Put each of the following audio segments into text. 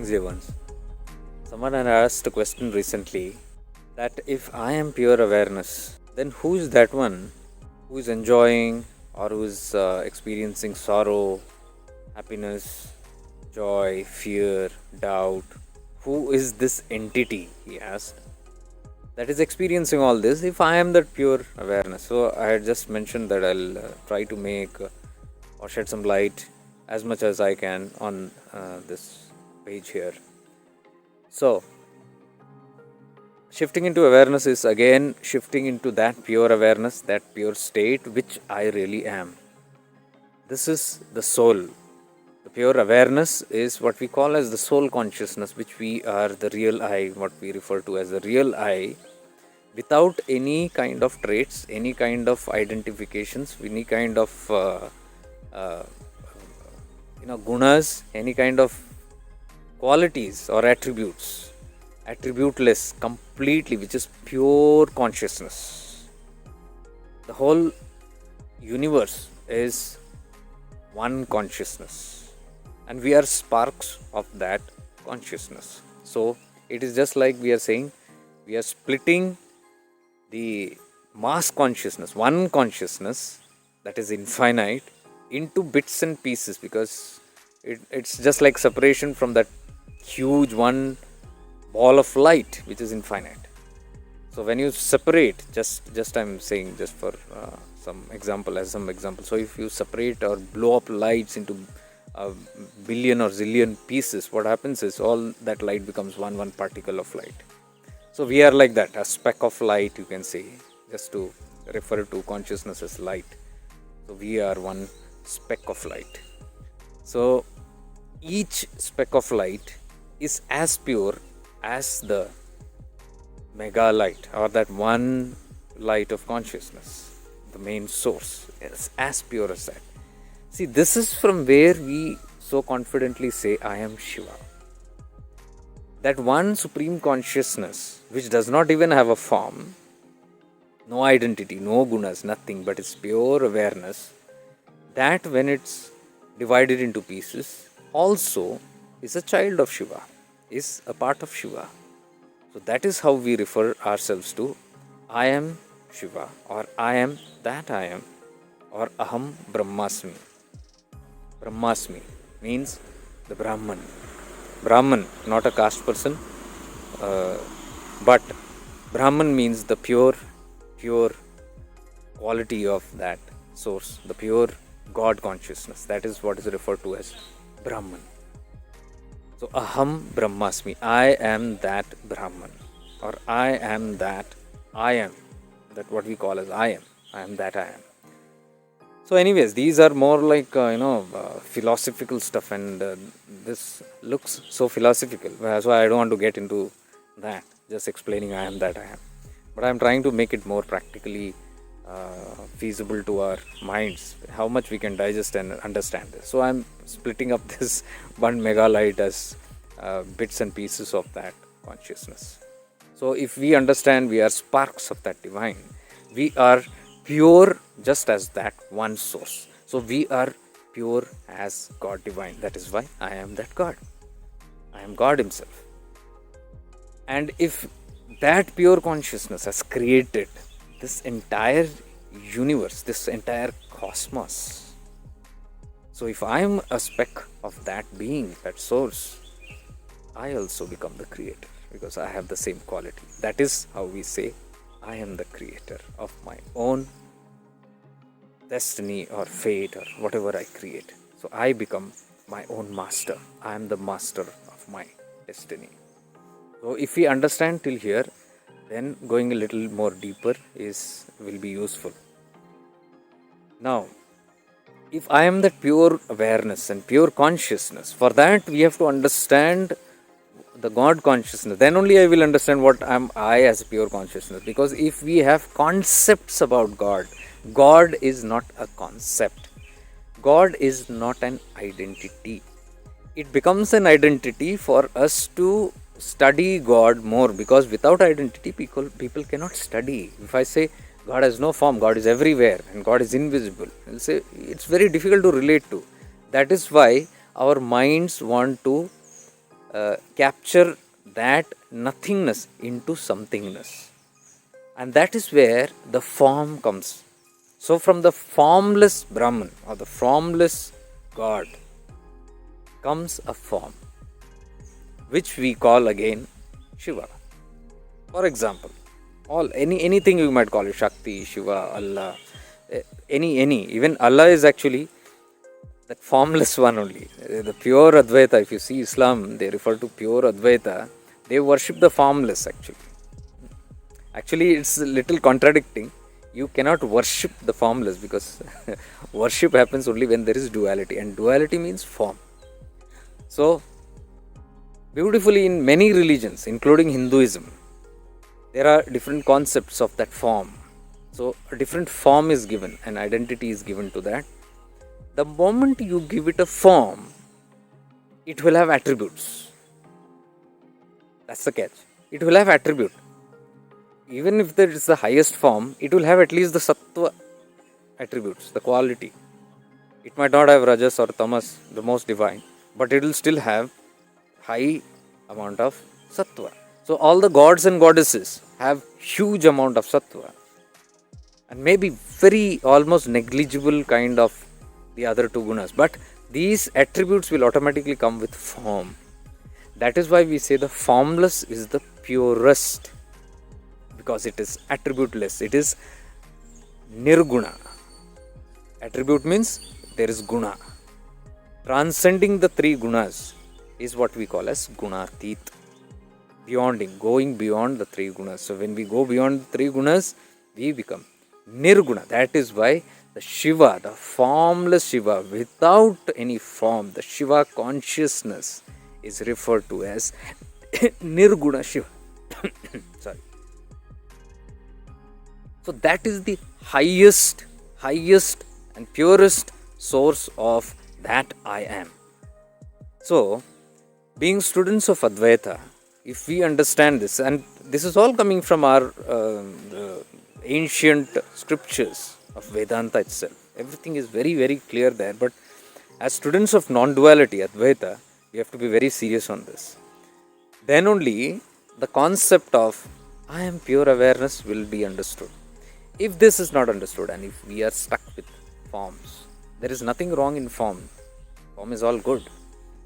Thanks, Javans. Someone had asked a question recently that if I am pure awareness, then who is that one who is enjoying or who is experiencing sorrow, happiness, joy, fear, doubt? Who is this entity, he asked, that is experiencing all this if I am that pure awareness? So I had just mentioned that I'll try to make or shed some light as much as I can on this page here. So, shifting into awareness is again shifting into that pure awareness, that pure state which I really am. This is the soul. The pure awareness is what we call as the soul consciousness, which we are the real I, what we refer to as the real I, without any kind of traits, any kind of identifications, any kind of gunas, any kind of qualities or attributes, attributeless completely, which is pure consciousness. The whole universe is one consciousness, and we are sparks of that consciousness. So it is just like we are saying, we are splitting the mass consciousness, one consciousness that is infinite, into bits and pieces, because it's just like separation from that huge one ball of light which is infinite. So when you separate, just I'm saying just for some example, so if you separate or blow up lights into a billion or zillion pieces, what happens is all that light becomes one particle of light. So we are like that, a speck of light, you can say, just to refer to consciousness as light. So we are one speck of light. So each speck of light is as pure as the mega light, or that one light of consciousness, the main source, is as pure as that. See, this is from where we so confidently say, I am Shiva. That one supreme consciousness, which does not even have a form, no identity, no gunas, nothing, but it's pure awareness, that when it's divided into pieces, also is a child of Shiva, is a part of Shiva. So that is how we refer ourselves to I am Shiva, or I am that I am, or Aham Brahmasmi. Brahmasmi means the Brahman. Brahman, not a caste person, but Brahman means the pure quality of that source, the pure God consciousness. That is what is referred to as Brahman. So Aham Brahmasmi, I am that Brahman, or I am that I am, that what we call as I am that I am. So anyways, these are more like philosophical stuff, and this looks so philosophical, so I don't want to get into that, just explaining I am that I am, but I'm trying to make it more practically feasible to our minds, how much we can digest and understand this. So I'm splitting up this one mega light as bits and pieces of that consciousness. So if we understand we are sparks of that divine, we are pure just as that one source. So we are pure as God divine. That is why I am that God. I am God himself. And if that pure consciousness has created this entire universe, this entire cosmos, so if I am a speck of that being, that source, I also become the creator, because I have the same quality. That is how we say I am the creator of my own destiny or fate or whatever I create. So I become my own master. I am the master of my destiny. So if we understand till here, then going a little more deeper will be useful. Now, if I am that pure awareness and pure consciousness, for that we have to understand the God consciousness. Then only I will understand what am I as pure consciousness. Because if we have concepts about God, God is not a concept. God is not an identity. It becomes an identity for us to study God more, because without identity people cannot study. If I say God has no form, God is everywhere, and God is invisible, I'll say it's very difficult to relate to. That is why our minds want to capture that nothingness into somethingness. And that is where the form comes. So from the formless Brahman or the formless God comes a form, which we call again Shiva. For example, anything you might call it, Shakti, Shiva, Allah, any even Allah is actually that formless one only. The pure Advaita, if you see Islam, they refer to pure Advaita, they worship the formless actually. Actually, it's a little contradicting. You cannot worship the formless because worship happens only when there is duality, and duality means form. So, beautifully in many religions, including Hinduism, there are different concepts of that form. So, a different form is given, an identity is given to that. The moment you give it a form, it will have attributes. That's the catch. It will have attribute. Even if there is the highest form, it will have at least the sattva attributes, the quality. It might not have rajas or tamas, the most divine, but it will still have high amount of sattva. So all the gods and goddesses have huge amount of sattva, and maybe very almost negligible kind of the other two gunas. But these attributes will automatically come with form. That is why we say the formless is the purest, because it is attributeless. It is nirguna. Attribute means there is guna. Transcending the three gunas is what we call as gunatit. Beyonding, going beyond the three gunas. So when we go beyond the three gunas, we become nirguna. That is why the Shiva, the formless Shiva, without any form, the Shiva consciousness is referred to as nirguna Shiva. Sorry. So that is the highest and purest source of that I am. So, being students of Advaita, if we understand this, and this is all coming from our ancient scriptures of Vedanta itself, everything is very, very clear there. But as students of non-duality, Advaita, we have to be very serious on this. Then only the concept of I am pure awareness will be understood. If this is not understood, and if we are stuck with forms, there is nothing wrong in form. Form is all good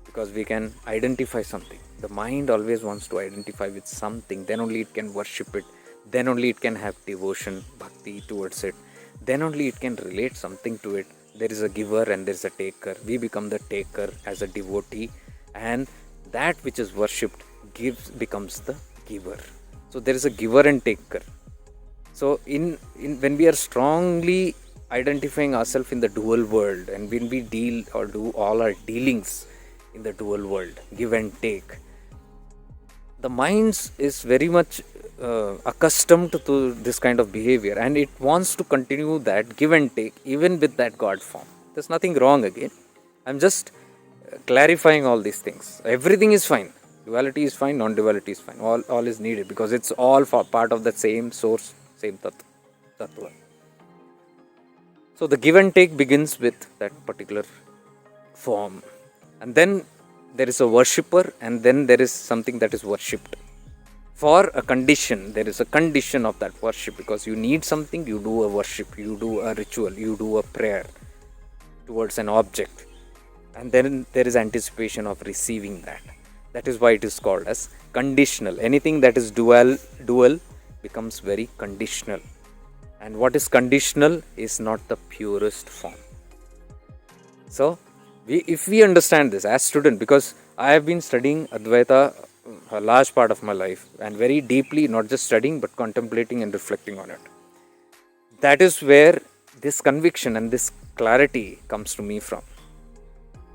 because we can identify something. The mind always wants to identify with something, then only it can worship it, then only it can have devotion, bhakti towards it, then only it can relate something to it. There is a giver and there is a taker. We become the taker as a devotee, and that which is worshipped becomes the giver. So there is a giver and taker. So in when we are strongly identifying ourselves in the dual world, and when we deal or do all our dealings in the dual world, give and take, the mind is very much accustomed to this kind of behavior, and it wants to continue that give and take even with that God form. There's nothing wrong again. I'm just clarifying all these things. Everything is fine. Duality is fine, non-duality is fine. All is needed because it's all for part of the same source, same tattva. So the give and take begins with that particular form. And then there is a worshipper, and then there is something that is worshipped. For a condition, there is a condition of that worship, because you need something, you do a worship, you do a ritual, you do a prayer towards an object. And then there is anticipation of receiving that. That is why it is called as conditional. Anything that is dual becomes very conditional. And what is conditional is not the purest form. So, if we understand this as student, because I have been studying Advaita a large part of my life, and very deeply, not just studying but contemplating and reflecting on it. That is where this conviction and this clarity comes to me from.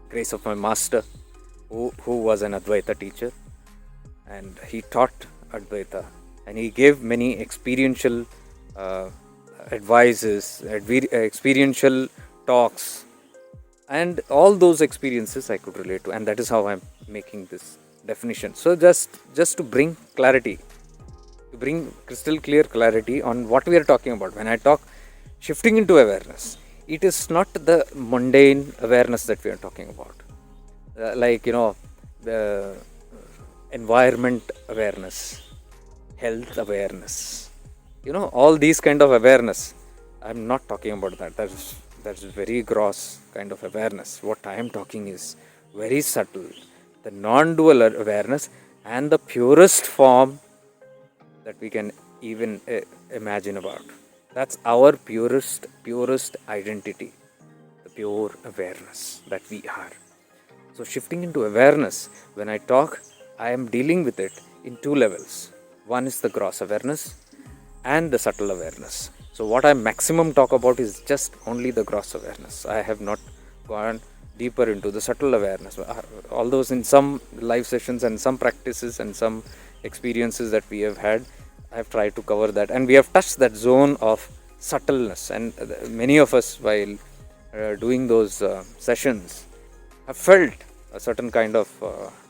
Grace of my master, who was an Advaita teacher, and he taught Advaita, and he gave many experiential advices, experiential talks, and all those experiences I could relate to, and that is how I'm making this definition. So just to bring clarity, to bring crystal clear clarity on what we are talking about. When I talk shifting into awareness, it is not the mundane awareness that we are talking about. environment awareness, health awareness, all these kind of awareness. I'm not talking about that. That's very gross kind of awareness. What I am talking is very subtle, the non-dual awareness, and the purest form that we can even imagine about. That's our purest identity, the pure awareness that we are. So shifting into awareness, when I talk, I am dealing with it in two levels. One is the gross awareness and the subtle awareness. So what I maximum talk about is just only the gross awareness. I have not gone deeper into the subtle awareness. Although in some live sessions and some practices and some experiences that we have had, I have tried to cover that, and we have touched that zone of subtleness. And many of us, while doing those sessions, have felt a certain kind of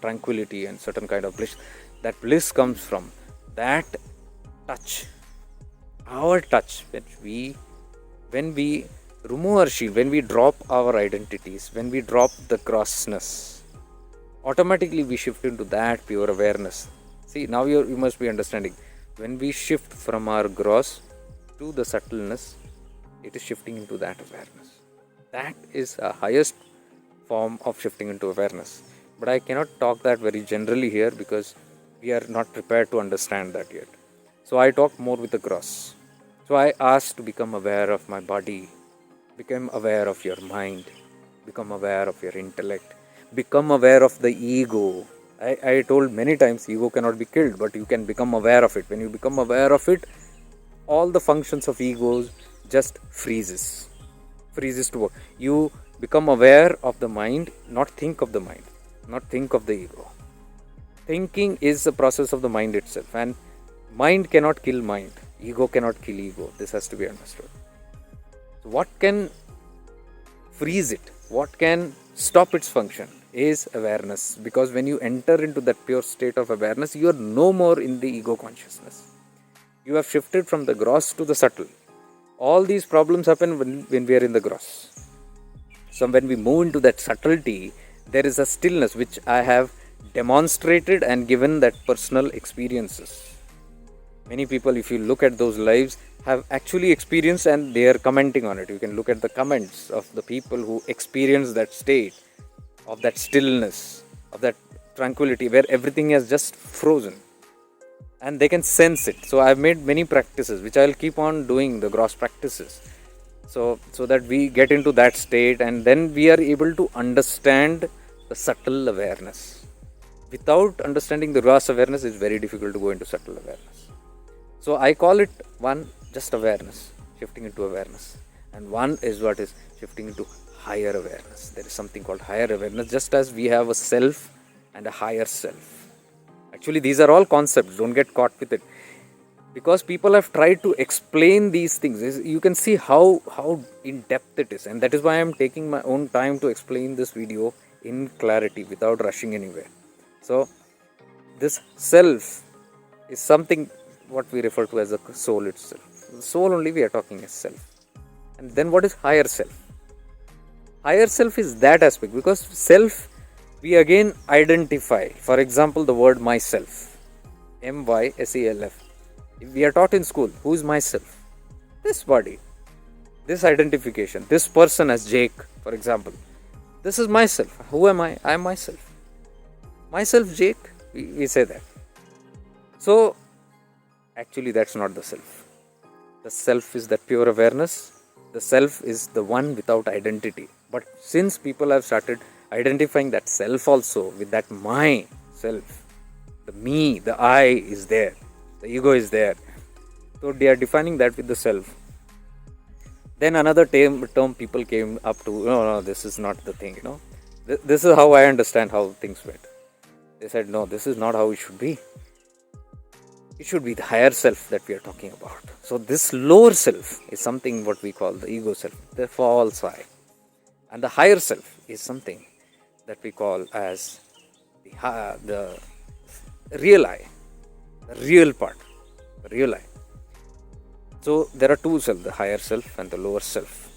tranquility and certain kind of bliss. That bliss comes from that touch, our touch, when we remove our shield, when we drop our identities, when we drop the grossness, automatically we shift into that pure awareness. See, now you must be understanding. When we shift from our gross to the subtleness, it is shifting into that awareness. That is a highest form of shifting into awareness. But I cannot talk that very generally here because we are not prepared to understand that yet. So I talk more with the gross. So I ask to become aware of my body, become aware of your mind, become aware of your intellect, become aware of the ego. I told many times, ego cannot be killed, but you can become aware of it. When you become aware of it, all the functions of egos just freezes to work. You become aware of the mind, not think of the mind, not think of the ego. Thinking is the process of the mind itself, and mind cannot kill mind. Ego cannot kill ego. This has to be understood. So what can freeze it? What can stop its function is awareness. Because when you enter into that pure state of awareness, you are no more in the ego consciousness. You have shifted from the gross to the subtle. All these problems happen when we are in the gross. So when we move into that subtlety, there is a stillness which I have demonstrated and given that personal experiences. Many people, if you look at those lives, have actually experienced, and they are commenting on it. You can look at the comments of the people who experience that state of that stillness, of that tranquility where everything has just frozen, and they can sense it. So I've made many practices which I'll keep on doing, the gross practices, so that we get into that state, and then we are able to understand the subtle awareness. Without understanding the gross awareness, it's very difficult to go into subtle awareness. So I call it one, just awareness, shifting into awareness, and one is what is shifting into higher awareness. There is something called higher awareness, just as we have a self and a higher self. Actually, these are all concepts. Don't get caught with it. Because people have tried to explain these things, you can see how in depth it is. And that is why I am taking my own time to explain this video in clarity without rushing anywhere. So this self is something what we refer to as the soul itself. The soul only we are talking as self. And then what is higher self? Higher self is that aspect, because self we again identify. For example, the word myself, myself. We are taught in school, who is myself? This body, this identification, this person as Jake, for example. This is myself. Who am I? I am myself. Myself Jake, we say that. So actually that's not the self. The self is that pure awareness. The self is the one without identity. But since people have started identifying that self also with that my self, the me, the I is there, the ego is there, so they are defining that with the self. Then another term people came up to, no, this is not the thing, this is how I understand how things went. They said, no, this is not how it should be. It should be the higher self that we are talking about. So this lower self is something what we call the ego self, the false I. And the higher self is something that we call as the real I, the real part, the real I. So there are two self, the higher self and the lower self.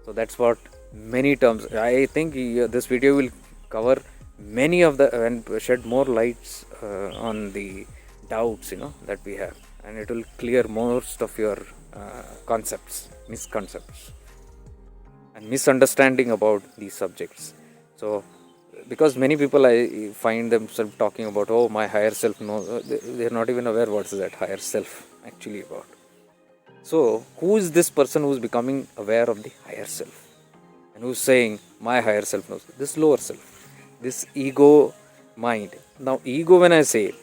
So that's what many terms. I think this video will cover many of the, and shed more lights on the doubts that we have, and it will clear most of your concepts, misconceptions and misunderstanding about these subjects. So because many people, I find themselves talking about, oh, my higher self knows, they're not even aware what is that higher self actually about. So who is this person who's becoming aware of the higher self and who's saying my higher self knows? This lower self, this ego mind. Now ego, when I say,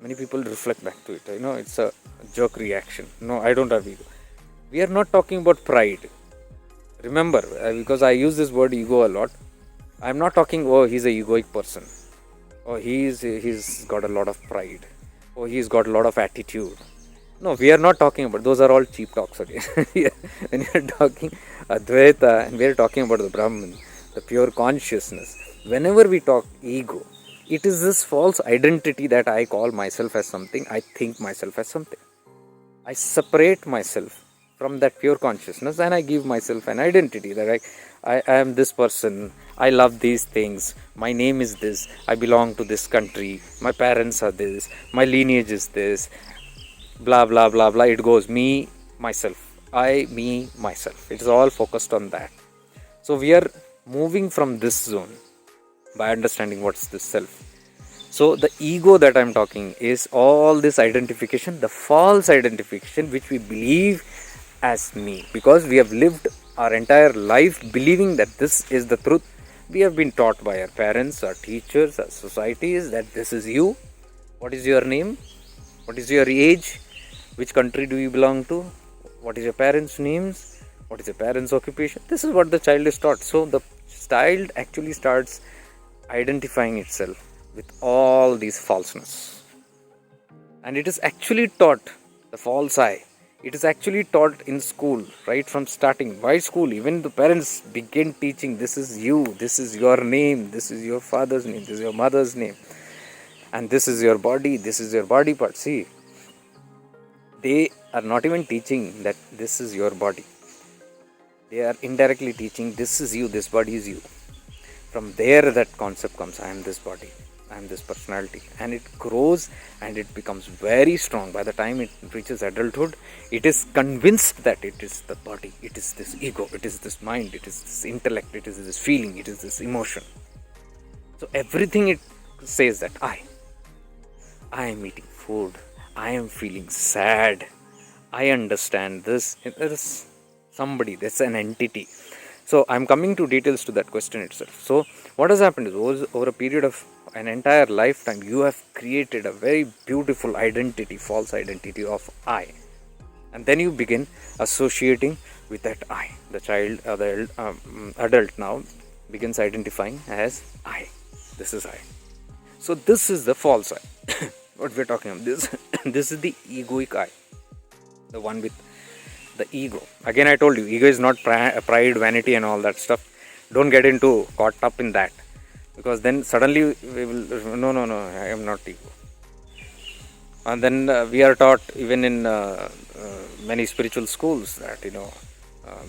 many people reflect back to it, it's a jerk reaction. No, I don't have ego. We are not talking about pride. Remember, because I use this word ego a lot, I'm not talking, oh, he's a egoic person, or he's got a lot of pride, or he's got a lot of attitude. No, we are not talking about, those are all cheap talks again. When you're talking Advaita and we're talking about the Brahman, the pure consciousness, whenever we talk ego, it is this false identity that I call myself as something, I think myself as something. I separate myself from that pure consciousness and I give myself an identity that I am this person, I love these things, my name is this, I belong to this country, my parents are this, my lineage is this, blah blah blah blah. It goes me, myself, I, me, myself. It is all focused on that. So we are moving from this zone by understanding what's this self. So the ego that I'm talking is all this identification, the false identification which we believe as me, because we have lived our entire life believing that this is the truth. We have been taught by our parents, our teachers, our societies that this is you. What is your name? What is your age? Which country do you belong to? What is your parents' names? What is your parents' occupation? This is what the child is taught. So the child actually starts identifying itself with all these falseness. And it is actually taught, the false I. It is actually taught in school, right from starting. Why school? Even the parents begin teaching, this is you, this is your name, this is your father's name, this is your mother's name, and this is your body, this is your body part. See, they are not even teaching that this is your body. They are indirectly teaching this is you, this body is you. From there that concept comes, I am this body, I am this personality, and it grows and it becomes very strong. By the time it reaches adulthood, it is convinced that it is the body, it is this ego, it is this mind, it is this intellect, it is this feeling, it is this emotion. So everything it says that I am eating food, I am feeling sad, I understand this. There is somebody, that's an entity. So I'm coming to details to that question itself. So what has happened is over a period of an entire lifetime, you have created a very beautiful identity, false identity of I. And then you begin associating with that I. The child, the adult now begins identifying as I. This is I. So this is the false I. What we're talking about. This is the egoic I. The one with the ego. Again, I told you, ego is not pride, vanity and all that stuff. Don't get caught up in that. Because then suddenly we will, no, I am not ego. And then we are taught even in many spiritual schools that,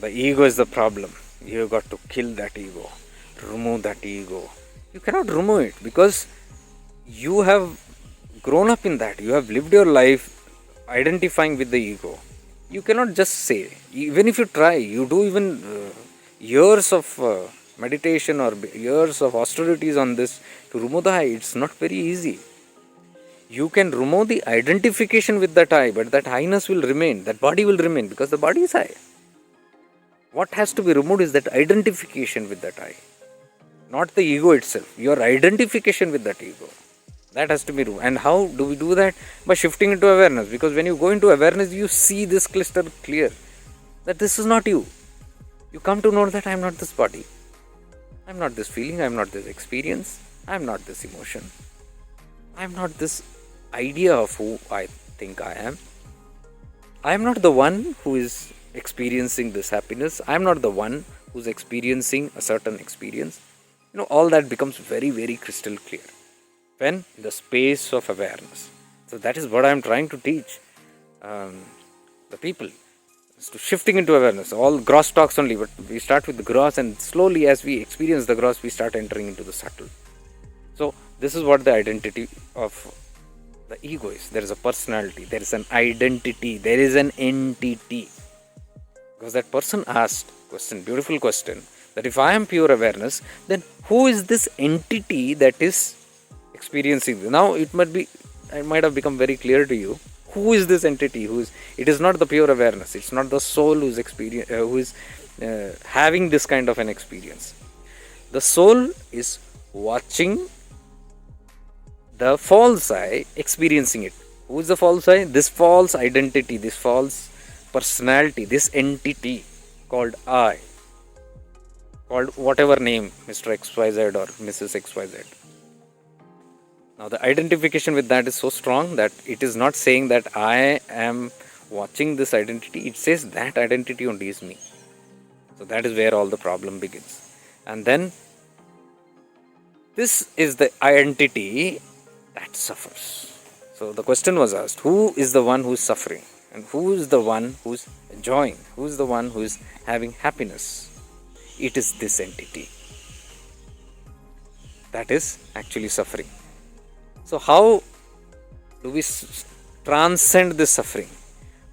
the ego is the problem. You have got to kill that ego, remove that ego. You cannot remove it because you have grown up in that. You have lived your life identifying with the ego. You cannot just say, even if you try, you do even years of meditation or years of austerities on this to remove the I. It's not very easy. You can remove the identification with that I, but that I-ness will remain, that body will remain because the body is I. What has to be removed is that identification with that I, not the ego itself, your identification with that ego. That has to be removed. And how do we do that? By shifting into awareness. Because when you go into awareness, you see this cluster clear. That this is not you. You come to know that I am not this body. I am not this feeling. I am not this experience. I am not this emotion. I am not this idea of who I think I am. I am not the one who is experiencing this happiness. I am not the one who is experiencing a certain experience. All that becomes very, very crystal clear when the space of awareness. So that is what I am trying to teach the people, is to shifting into awareness. All gross talks only, but we start with the gross, and slowly as we experience the gross, we start entering into the subtle. So this is what the identity of the ego is. There is a personality, there is an identity, there is an entity. Because that person asked question, beautiful question, that if I am pure awareness, then who is this entity that is experiencing this? Now it might have become very clear to you. Who is this entity? It is not the pure awareness. It's not the soul who is having this kind of an experience. The soul is watching the false I experiencing it. Who is the false I? This false identity, this false personality, this entity called I, called whatever name, Mr. XYZ or Mrs. XYZ. Now the identification with that is so strong that it is not saying that I am watching this identity. It says that identity only is me. So that is where all the problem begins. And then this is the identity that suffers. So the question was asked, who is the one who is suffering? And who is the one who is enjoying? Who is the one who is having happiness? It is this entity that is actually suffering. So how do we transcend this suffering?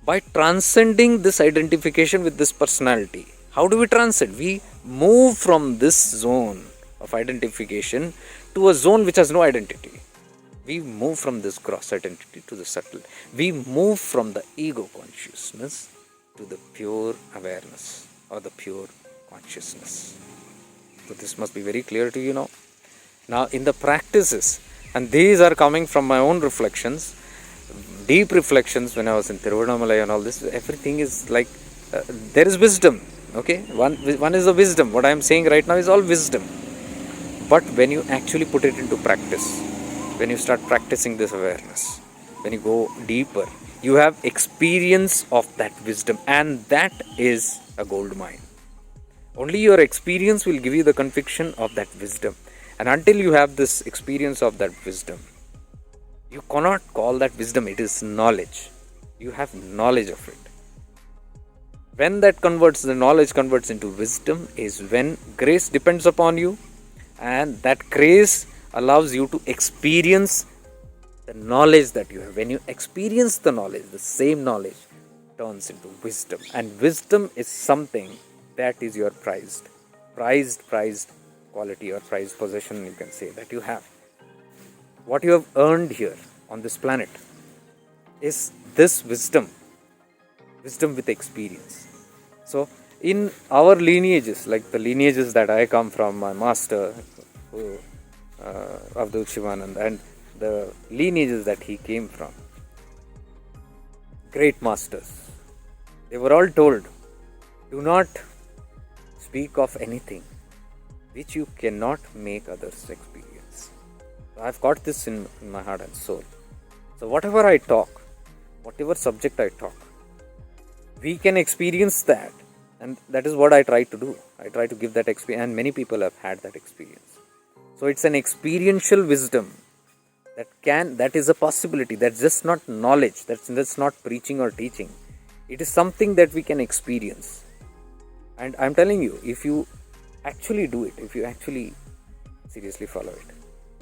By transcending this identification with this personality. How do we transcend? We move from this zone of identification to a zone which has no identity. We move from this gross identity to the subtle. We move from the ego consciousness to the pure awareness or the pure consciousness. So this must be very clear to you now. Now in the practices, and these are coming from my own reflections, deep reflections when I was in Tiruvannamalai and all this, everything is like, there is wisdom. Okay, one is the wisdom. What I am saying right now is all wisdom. But when you actually put it into practice, when you start practicing this awareness, when you go deeper, you have experience of that wisdom, and that is a gold mine. Only your experience will give you the conviction of that wisdom. And until you have this experience of that wisdom, you cannot call that wisdom. It is knowledge. You have knowledge of it. When that the knowledge converts into wisdom, is when grace depends upon you, and that grace allows you to experience the knowledge that you have. When you experience the knowledge, the same knowledge turns into wisdom. And wisdom is something that is your prized quality or prized possession, you can say, that you have. What you have earned here on this planet is this wisdom with experience. So in our lineages, like the lineages that I come from, my master Abdul Shivanand, and the lineages that he came from, great masters, they were all told, do not speak of anything which you cannot make others experience. So I've got this in my heart and soul. So whatever I talk, whatever subject I talk, we can experience that, and that is what I try to do. I try to give that experience, and many people have had that experience. So it's an experiential wisdom that is a possibility. That's just not knowledge. That's not preaching or teaching. It is something that we can experience. And I'm telling you, if you actually do it, if you actually seriously follow it,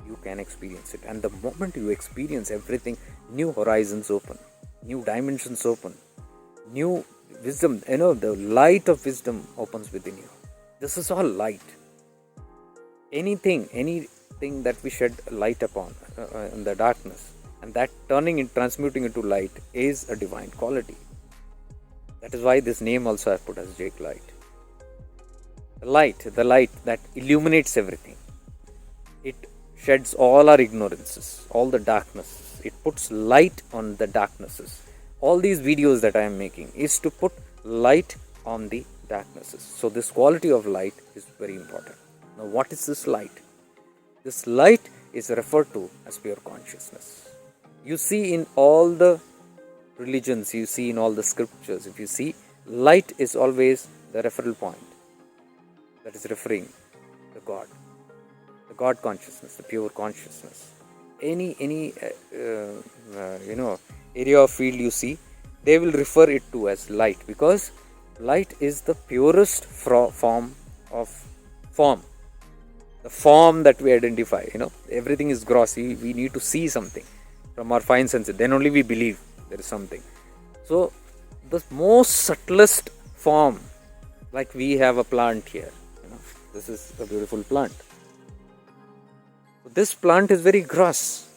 you can experience it. And the moment you experience everything, new horizons open, new dimensions open, new wisdom, the light of wisdom opens within you. This is all light. Anything that we shed light upon in the darkness, and that transmuting into light, is a divine quality. That is why this name also I put as Jake Light. The light that illuminates everything. It sheds all our ignorances, all the darknesses. It puts light on the darknesses. All these videos that I am making is to put light on the darknesses. So this quality of light is very important. Now what is this light? This light is referred to as pure consciousness. You see in all the religions, you see in all the scriptures, if you see, light is always the referral point. That is referring to God. The God consciousness, the pure consciousness. Any area of field you see, they will refer it to as light, because light is the purest form of form. the form that we identify. Everything is gross. We need to see something from our fine senses. Then only we believe there is something. So the most subtlest form, like we have a plant here. This is a beautiful plant. This plant is very gross.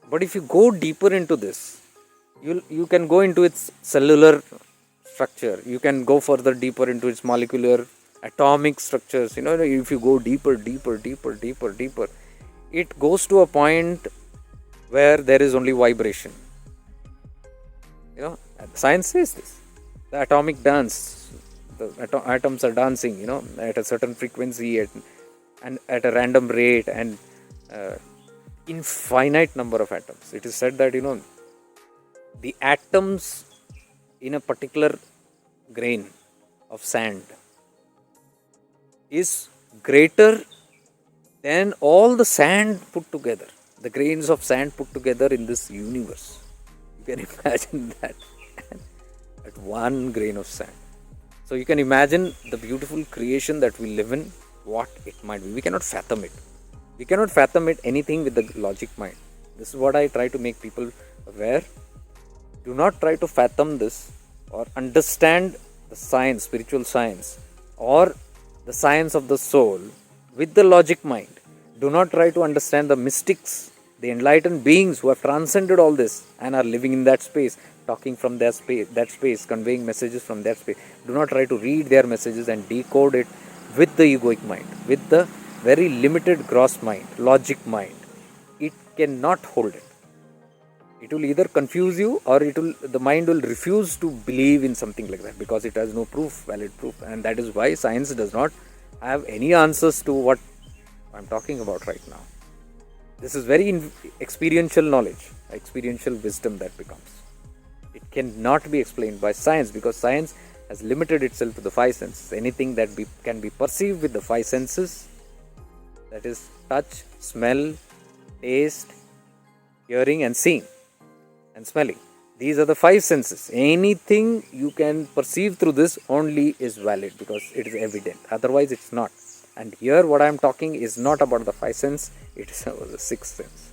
But if you go deeper into this, you can go into its cellular structure. You can go further deeper into its molecular, atomic structures. If you go deeper, it goes to a point where there is only vibration. Science says this. The atomic dance, the atoms are dancing, at a certain frequency and at a random rate, and infinite number of atoms. It is said that the atoms in a particular grain of sand is greater than all the sand put together, the grains of sand put together in this universe. You can imagine that at one grain of sand. So you can imagine the beautiful creation that we live in, what it might be. We cannot fathom it. We cannot fathom it anything with the logic mind. This is what I try to make people aware. Do not try to fathom this or understand the science, spiritual science, or the science of the soul with the logic mind. Do not try to understand the mystics, the enlightened beings who have transcended all this and are living in that space, talking from that space, conveying messages from that space. Do not try to read their messages and decode it with the egoic mind, with the very limited gross mind, logic mind. It cannot hold it. It will either confuse you, or the mind will refuse to believe in something like that because it has no proof, valid proof. And that is why science does not have any answers to what I'm talking about right now. This is very experiential knowledge, experiential wisdom that becomes. It cannot be explained by science because science has limited itself to the five senses. Anything that can be perceived with the five senses, that is touch, smell, taste, hearing and seeing and smelling. These are the five senses. Anything you can perceive through this only is valid because it is evident. Otherwise it's not. And here what I am talking is not about the five sense, it is about the sixth sense.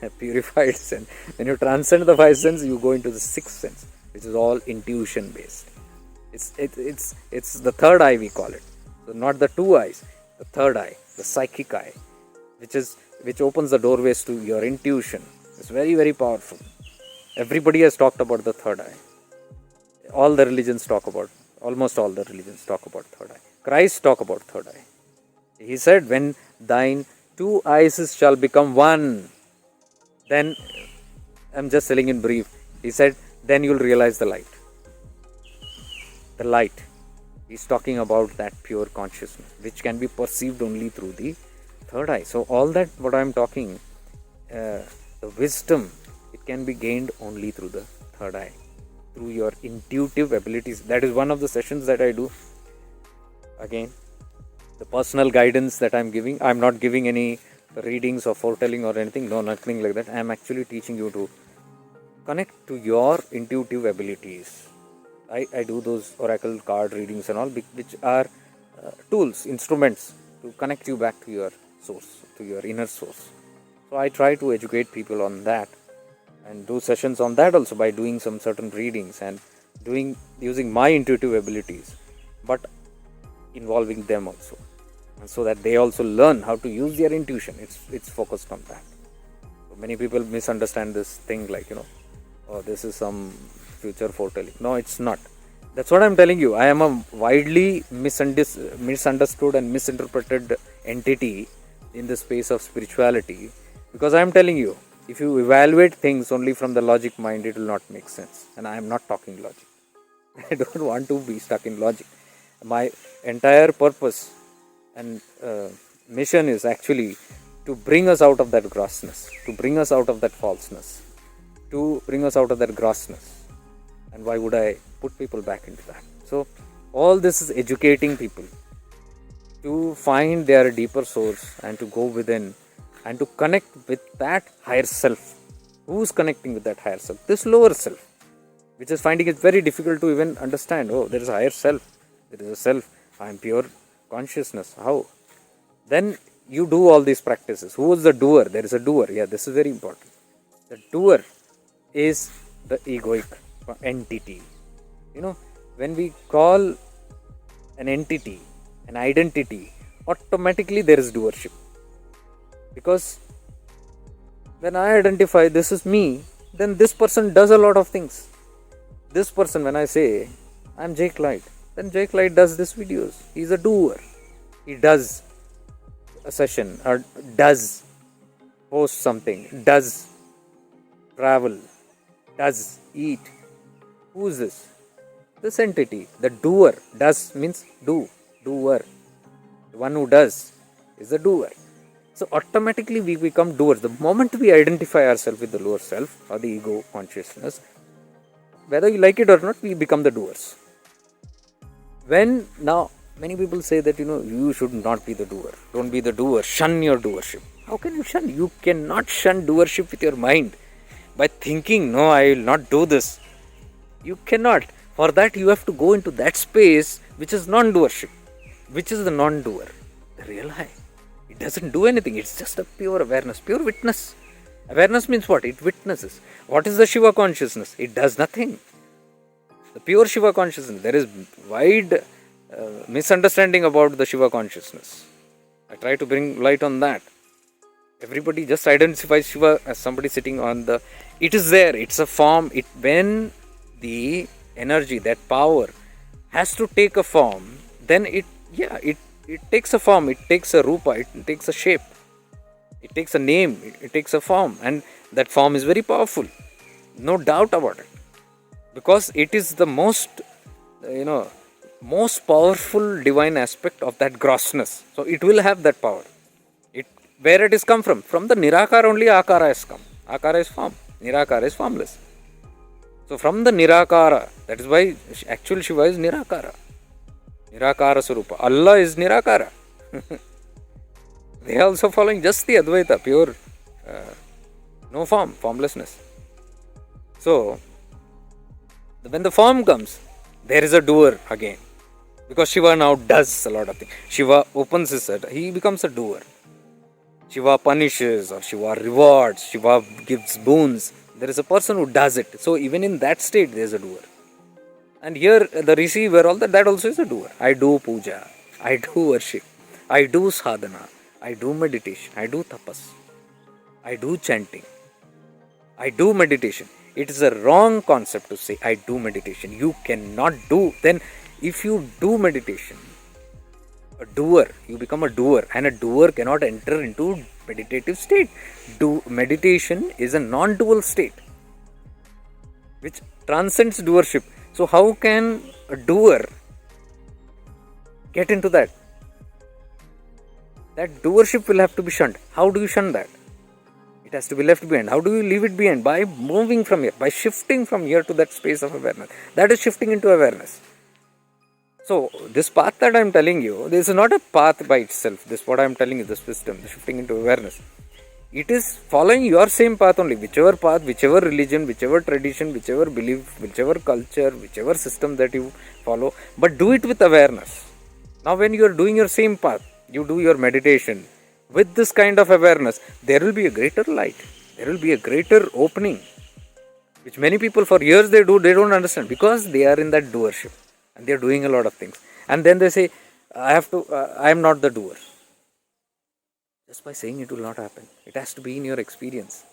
A purified sense. When you transcend the five sense, you go into the sixth sense, which is all intuition based. It's the third eye, we call it. So not the two eyes, the third eye, the psychic eye, which opens the doorways to your intuition. It's very, very powerful. Everybody has talked about the third eye. Almost all the religions talk about third eye. Christ talk about third eye. He said, when thine two eyes shall become one, then, I'm just telling in brief, he said, then you'll realize the light. The light. He's talking about that pure consciousness, which can be perceived only through the third eye. So all that what I'm talking, the wisdom, it can be gained only through the third eye, through your intuitive abilities. That is one of the sessions that I do. Again, the personal guidance that I'm giving, I'm not giving any readings or foretelling or anything. No, nothing like that. I'm actually teaching you to connect to your intuitive abilities. I do those oracle card readings and all, which are tools, instruments to connect you back to your source, to your inner source. So I try to educate people on that and do sessions on that also by doing some certain readings and using my intuitive abilities, but involving them also, and so that they also learn how to use their intuition. It's focused on that. So many people misunderstand this thing like, oh, this is some future foretelling. No, it's not. That's what I'm telling you. I am a widely misunderstood and misinterpreted entity in the space of spirituality, because I am telling you, if you evaluate things only from the logic mind, it will not make sense. And I am not talking logic. I don't want to be stuck in logic. My entire purpose and mission is actually to bring us out of that grossness, to bring us out of that falseness, to bring us out of that grossness. And why would I put people back into that? So all this is educating people to find their deeper source and to go within and to connect with that higher self. Who's connecting with that higher self? This lower self, which is finding it very difficult to even understand. Oh, there is a higher self. There is a self. I am pure consciousness. How? Then you do all these practices. Who is the doer? There is a doer. Yeah, this is very important. The doer is the egoic entity. When we call an entity, an identity, automatically there is doership. Because when I identify this is me, then this person does a lot of things. This person, when I say, I'm Jake Light, then Jake Light does these videos. He's a doer. He does a session or does post something, does travel, does eat. Who is this? This entity. The doer. Does means do. Doer. The one who does is the doer. So automatically we become doers. The moment we identify ourselves with the lower self or the ego consciousness, whether you like it or not, we become the doers. Now many people say that you should not be the doer. Don't be the doer. Shun your doership. How can you shun? You cannot shun doership with your mind by thinking, no, I will not do this. You cannot. For that you have to go into that space which is non-doership. Which is the non-doer? The real I. It doesn't do anything. It's just a pure awareness, pure witness. Awareness means what? It witnesses. What is the Shiva consciousness? It does nothing. The pure Shiva consciousness. There is wide misunderstanding about the Shiva consciousness. I try to bring light on that. Everybody just identifies Shiva as somebody sitting on the... It is there. It's a form. When the energy, that power has to take a form, then it takes a form. It takes a rupa. It takes a shape. It takes a name. It takes a form. And that form is very powerful. No doubt about it. Because it is the most powerful divine aspect of that grossness. So it will have that power. Where it is come from? From the Nirakara only Akara has come. Akara is form. Nirakara is formless. So from the Nirakara, that is why actual Shiva is Nirakara. Nirakara Sarupa. Allah is Nirakara. They are also following just the Advaita, pure, no form, formlessness. So, when the form comes, there is a doer again. Because Shiva now does a lot of things. Shiva opens his head, he becomes a doer. Shiva punishes or Shiva rewards, Shiva gives boons. There is a person who does it. So even in that state, there is a doer. And here, the receiver, all that also is a doer. I do puja, I do worship, I do sadhana, I do meditation, I do tapas, I do chanting, I do meditation. It is a wrong concept to say, I do meditation. You cannot do. Then if you do meditation, a doer, you become a doer, and a doer cannot enter into meditative state. Meditation is a non-dual state which transcends doership. So how can a doer get into that? That doership will have to be shunned. How do you shun that? It has to be left behind. How do you leave it behind? By moving from here, by shifting from here to that space of awareness. That is shifting into awareness. So, this path that I am telling you, this is not a path by itself. This what I am telling you, this wisdom, the shifting into awareness. It is following your same path only. Whichever path, whichever religion, whichever tradition, whichever belief, whichever culture, whichever system that you follow. But do it with awareness. Now, when you are doing your same path, you do your meditation with this kind of awareness, there will be a greater light. There will be a greater opening. Which many people for years they don't understand. Because they are in that doership. And they are doing a lot of things. And then they say, I am not the doer. Just by saying it will not happen. It has to be in your experience.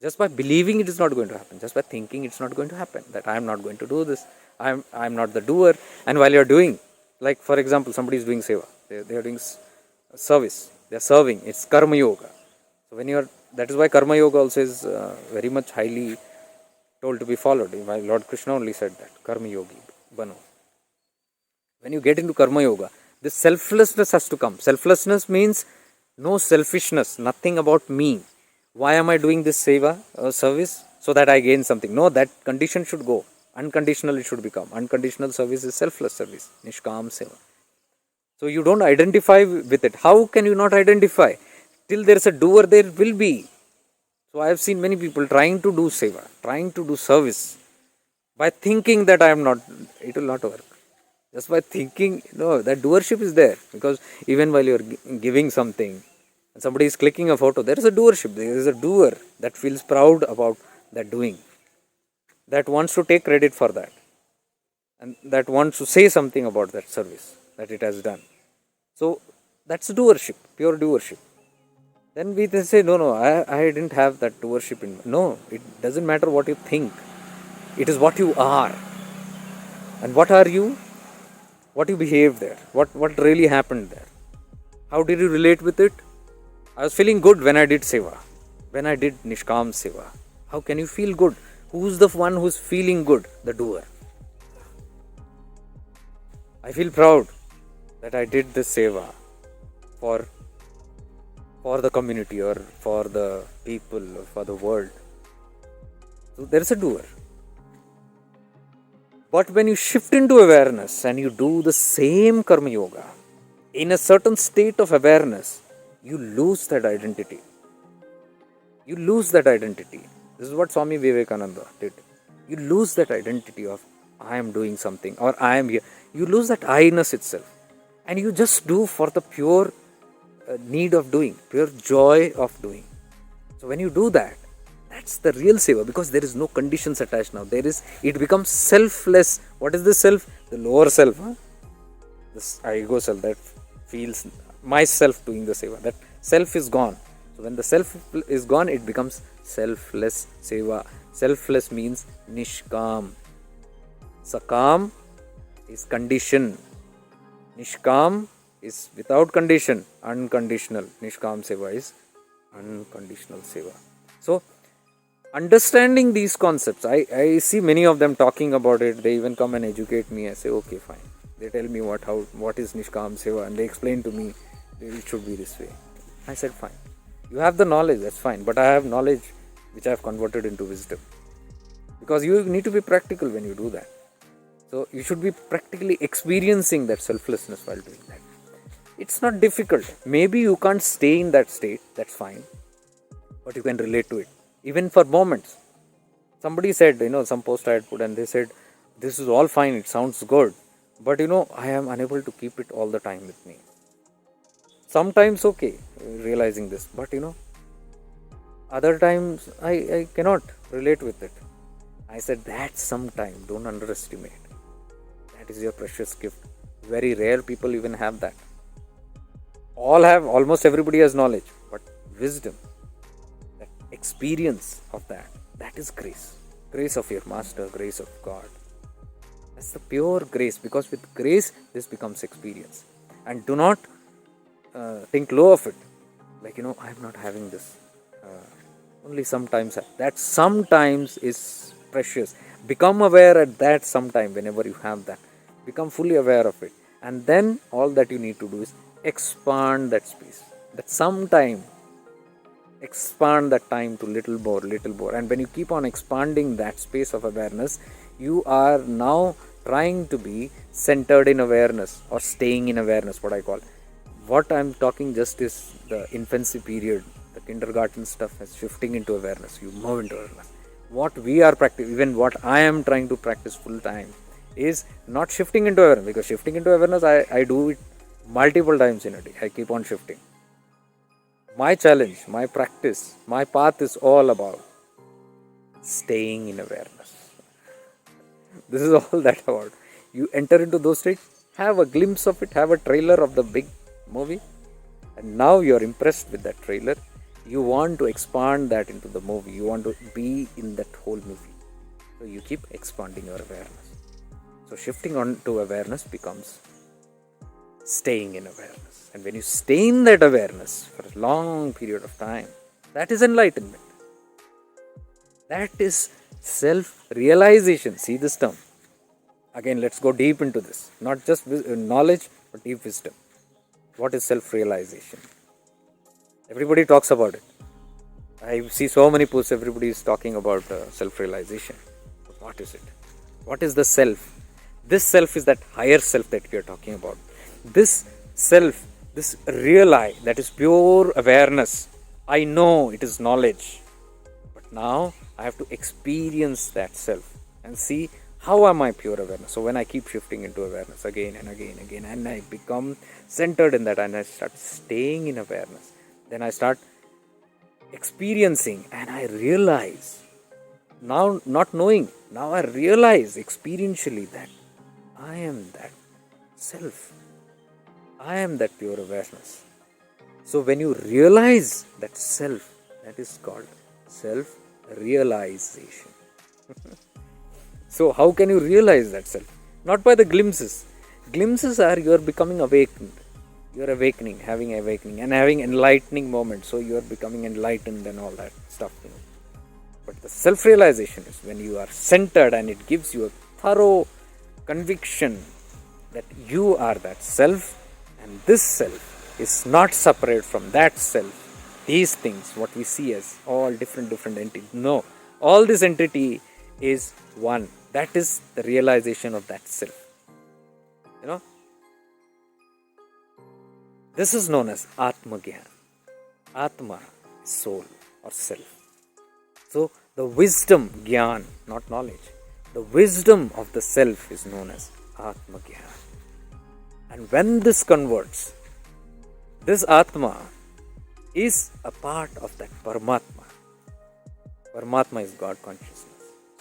Just by believing it is not going to happen. Just by thinking it's not going to happen. That I am not going to do this. I am not the doer. And while you are doing, like for example, somebody is doing seva. They are doing service. They are serving. It's karma yoga. So that is why karma yoga also is very much highly told to be followed. Lord Krishna only said that. Karma yogi. Bano. When you get into karma yoga, this selflessness has to come. Selflessness means no selfishness, nothing about me. Why am I doing this seva service? So that I gain something. No, that condition should go. Unconditional it should become. Unconditional service is selfless service. Nishkam seva. So you don't identify with it. How can you not identify? Till there is a doer, there will be. So I have seen many people trying to do seva, trying to do service. By thinking that I am not, it will not work. Just by thinking, that doership is there. Because even while you're giving something, and somebody is clicking a photo, there is a doership. There is a doer that feels proud about that doing, that wants to take credit for that, and that wants to say something about that service that it has done. So that's doership, pure doership. Then we then say, no, I didn't have that doership in me. No, it doesn't matter what you think. It is what you are. And what are you? What you behave there. What really happened there. How did you relate with it? I was feeling good when I did seva. When I did Nishkam seva. How can you feel good? Who's the one who's feeling good? The doer. I feel proud that I did this seva for the community or for the people or for the world. So there is a doer. But when you shift into awareness and you do the same karma yoga, in a certain state of awareness, you lose that identity. You lose that identity. This is what Swami Vivekananda did. You lose that identity of I am doing something or I am here. You lose that I-ness itself. And you just do for the pure need of doing, pure joy of doing. So when you do that, that's the real seva, because there is no conditions attached now. It becomes selfless. What is the self? The lower self. This ego self that feels myself doing the seva. That self is gone. So when the self is gone, it becomes selfless seva. Selfless means nishkam. Sakam is condition. Nishkam is without condition. Unconditional. Nishkam seva is unconditional seva. So understanding these concepts, I see many of them talking about it. They even come and educate me. I say, okay, fine. They tell me what is Nishkam Seva, and they explain to me it should be this way. I said, fine. You have the knowledge, that's fine. But I have knowledge which I have converted into wisdom. Because you need to be practical when you do that. So you should be practically experiencing that selflessness while doing that. It's not difficult. Maybe you can't stay in that state, that's fine. But you can relate to it. Even for moments. Somebody said, some post I had put, and they said, this is all fine, it sounds good. But I am unable to keep it all the time with me. Sometimes okay, realizing this. But other times I cannot relate with it. I said, that's sometime, don't underestimate. That is your precious gift. Very rare people even have that. Almost everybody has knowledge. But wisdom, that experience of that is grace. Grace of your master, grace of God. That's the pure grace, because with grace, this becomes experience. And do not think low of it. Like, I'm not having this. Only sometimes. That sometimes is precious. Become aware at that sometime whenever you have that. Become fully aware of it. And then all that you need to do is expand that space. That sometime. Expand that time to little more. And when you keep on expanding that space of awareness, you are now trying to be centered in awareness or staying in awareness, what I call. What I'm talking just is the infancy period, the kindergarten stuff is shifting into awareness. You move into awareness. What we are practicing, even what I am trying to practice full time, is not shifting into awareness. Because shifting into awareness, I do it multiple times in a day. I keep on shifting. My challenge, my practice, my path is all about staying in awareness. This is all that about. You enter into those states, have a glimpse of it, have a trailer of the big movie, and now you are impressed with that trailer. You want to expand that into the movie. You want to be in that whole movie. So you keep expanding your awareness. So shifting on to awareness becomes staying in awareness. And when you stay in that awareness for a long period of time, that is enlightenment. That is self-realization. See this term. Again, let's go deep into this. Not just knowledge, but deep wisdom. What is self-realization? Everybody talks about it. I see so many posts, everybody is talking about self-realization. But what is it? What is the self? This self is that higher self that we are talking about. This self, this real I, that is pure awareness. I know it is knowledge. But now I have to experience that self and see How am I pure awareness? So when I keep shifting into awareness again and again, and I become centered in that, and I start staying in awareness, then I start experiencing, and I realize, now not knowing, now I realize experientially that I am that self. I am that pure awareness. So when you realize that self, that is called self-realization. So how can you realize that self? Not by the glimpses. Glimpses are you are becoming awakened. You are awakening, having awakening and having enlightening moments. So you are becoming enlightened and all that stuff. But the self-realization is when you are centered, and it gives you a thorough conviction that you are that self, and this self is not separate from that self. These things, what we see as all different entities. No, all this entity is one. That is the realization of that self. This is known as Atma Gyan. Atma is soul or self. So the wisdom, Gyan, not knowledge, the wisdom of the self is known as Atma Gyan. And when this converts, this Atma is a part of that Parmatma. Parmatma is God consciousness.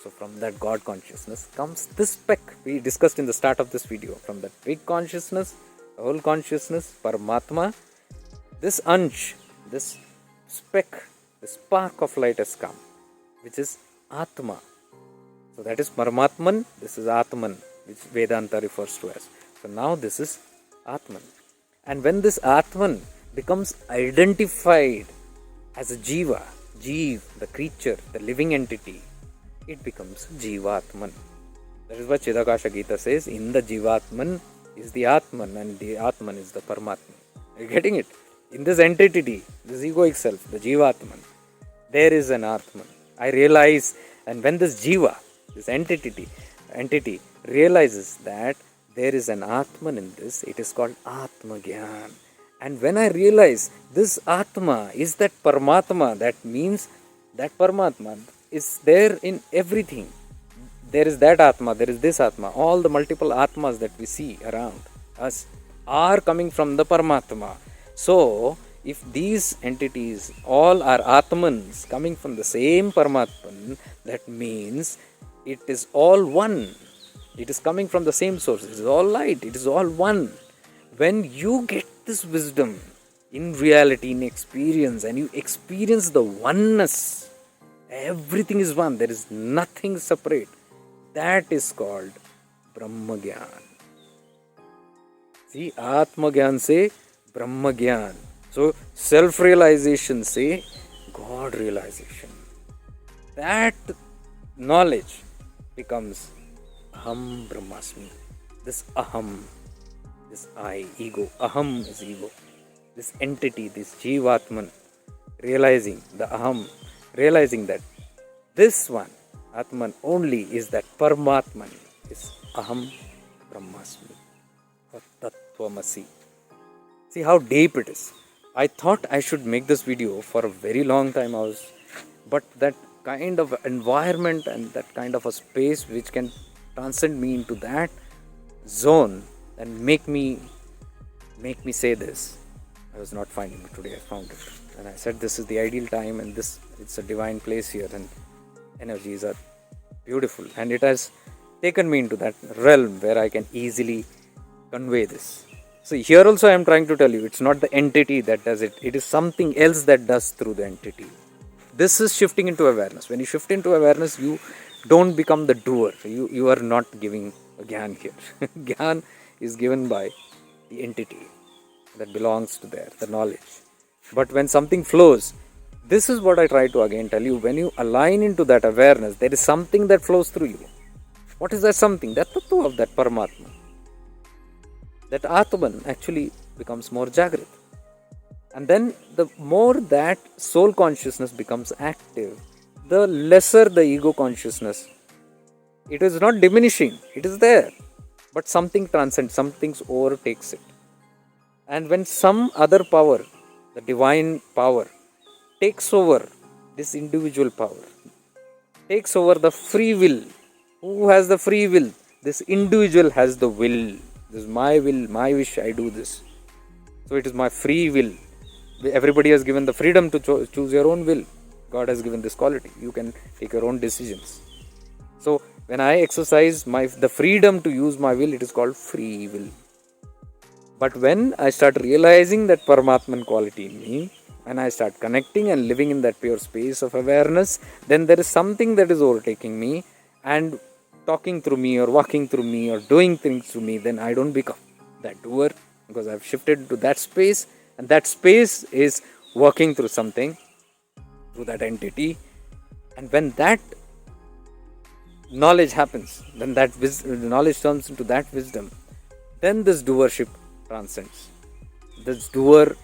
So from that God consciousness comes this speck we discussed in the start of this video. From that big consciousness, the whole consciousness, Parmatma, this ansh, this speck, the spark of light has come, which is Atma. So that is Parmatman, this is Atman, which Vedanta refers to as. So now this is Atman. And when this Atman becomes identified as a Jiva, Jeev, the creature, the living entity, it becomes Jivatman. That is what Chidakasha Gita says, in the Jivatman is the Atman, and the Atman is the Parmatman. Are you getting it? In this entity, this egoic self, the Jivatman, there is an Atman. I realize, and when this Jiva, this entity realizes that there is an Atman in this, it is called Atma Gyan. And when I realize this Atma is that Parmatma, that means that Parmatma is there in everything. There is that Atma, there is this Atma. All the multiple Atmas that we see around us are coming from the Parmatma. So, if these entities all are Atmans coming from the same Parmatman, that means it is all one. It is coming from the same source. It is all light. It is all one. When you get this wisdom in reality, in experience, and you experience the oneness, everything is one. There is nothing separate. That is called Brahma Gyan. See, Atma Gyan say Brahma Gyan. So, self-realization say God realization. That knowledge becomes Aham Brahmasmi. This Aham, this I, ego. Aham is ego. This entity, this Jivatman, realizing the Aham, realizing that this one, Atman only is that Parmatman, is Aham Brahmasmi, or Tattvamasi. See how deep it is. I thought I should make this video for a very long time, but that kind of environment and that kind of a space which can transcend me into that zone and make me say this, I was not finding it. Today I found it, and I said this is the ideal time, and it's a divine place here, and energies are beautiful, and it has taken me into that realm where I can easily convey this. So here also I am trying to tell you, it's not the entity that does it, it is something else that does through the entity. This is shifting into awareness. When you shift into awareness, you don't become the doer. You are not giving a Gyan here. Gyan is given by the entity that belongs to there, the knowledge. But when something flows, this is what I try to again tell you. When you align into that awareness, there is something that flows through you. What is that something? That tattva of that Paramatma. That Atman actually becomes more Jagrat. And then the more that soul consciousness becomes active, the lesser the ego consciousness. It is not diminishing, it is there. But something transcends, something overtakes it. And when some other power, the divine power, takes over this individual power, takes over the free will Who has the free will? This individual has the will. This is my will, my wish, I do this. So it is my free will. Everybody has given the freedom to choose your own will. God has given this quality. You can take your own decisions. So when I exercise the freedom to use my will, it is called free will. But when I start realizing that Parmatman quality in me, and I start connecting and living in that pure space of awareness, then there is something that is overtaking me and talking through me or walking through me or doing things through me. Then I don't become that doer, because I've shifted to that space, and that space is working through something, through that entity. And when that knowledge happens, then that knowledge turns into that wisdom, then this doership transcends. This doer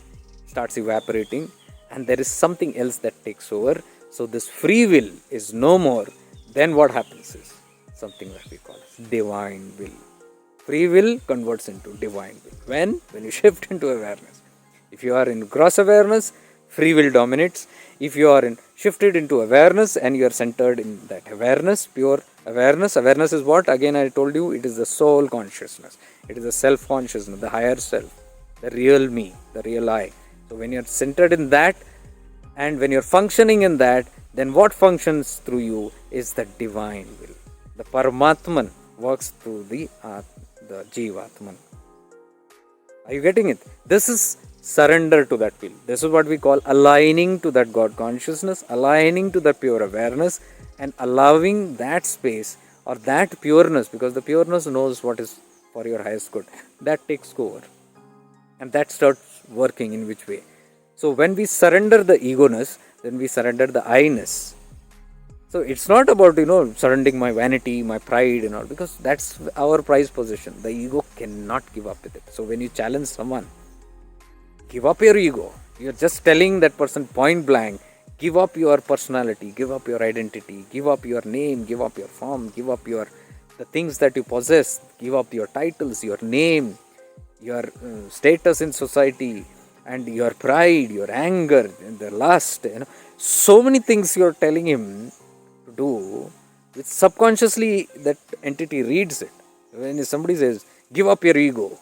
starts evaporating, and there is something else that takes over. So this free will is no more. Then what happens is something that we call as divine will. Free will converts into divine will. When you shift into awareness. If you are in gross awareness, free will dominates. If you are shifted into awareness and you are centered in that awareness, pure awareness. Awareness is what? Again, I told you, it is the soul consciousness. It is the self consciousness, the higher self, the real me, the real I. So when you are centered in that, and when you are functioning in that, then what functions through you is the divine will. The Parmatman works through the Jivatman. Are you getting it? This is surrender to that will. This is what we call aligning to that God consciousness, aligning to that pure awareness, and allowing that space or that pureness, because the pureness knows what is for your highest good. That takes over. And that starts working in which way? So when we surrender the ego-ness, then we surrender the I-ness. So it's not about, surrendering my vanity, my pride and all, because that's our prized possession. The ego cannot give up with it. So when you challenge someone, give up your ego. You're just telling that person point blank, give up your personality, give up your identity, give up your name, give up your form, give up the things that you possess, give up your titles, your name, your status in society, and your pride, your anger, and the lust. So many things you're telling him to do, which subconsciously that entity reads it. When somebody says, give up your ego,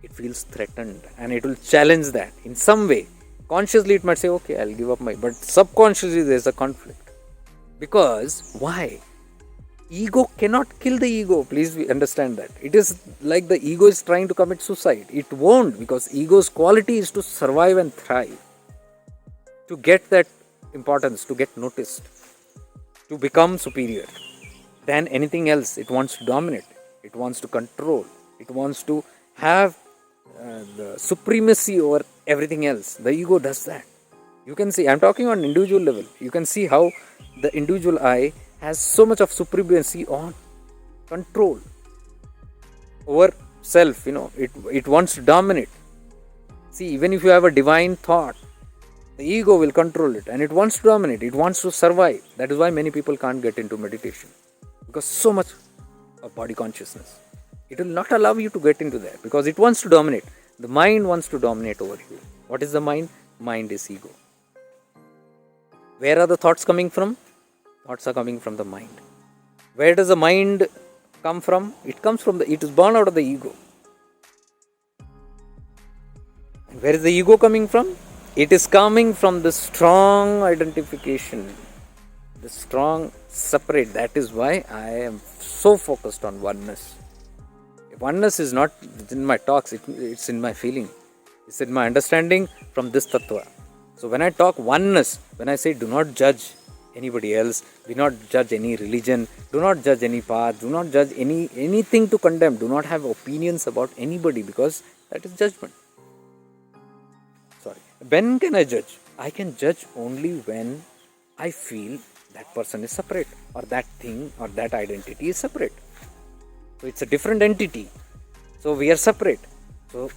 it feels threatened and it will challenge that in some way. Consciously it might say, okay, I'll give up but subconsciously there's a conflict. Because why? Ego cannot kill the ego. Please understand that. It is like the ego is trying to commit suicide. It won't, because ego's quality is to survive and thrive, to get that importance, to get noticed, to become superior than anything else. It wants to dominate. It wants to control. It wants to have the supremacy over everything else. The ego does that. You can see, I'm talking on individual level. You can see how the individual I has so much of supremacy on control over self. It wants to dominate. See, even if you have a divine thought, the ego will control it and it wants to dominate. It wants to survive. That is why many people can't get into meditation, because so much of body consciousness. It will not allow you to get into that because it wants to dominate. The mind wants to dominate over you. What is the mind? Mind is ego. Where are the thoughts coming from? Thoughts are coming from the mind. Where does the mind come from? It comes from it is born out of the ego. And where is the ego coming from? It is coming from the strong identification, the strong separate. That is why I am so focused on oneness. Oneness is not in my talks, it's in my feeling. It's in my understanding from this tattva. So when I talk oneness, when I say do not judge anybody else, do not judge any religion, do not judge any path, do not judge anything to condemn, do not have opinions about anybody, because that is judgment. Sorry. When can I judge? I can judge only when I feel that person is separate, or that thing or that identity is separate. So it's a different entity. So we are separate. So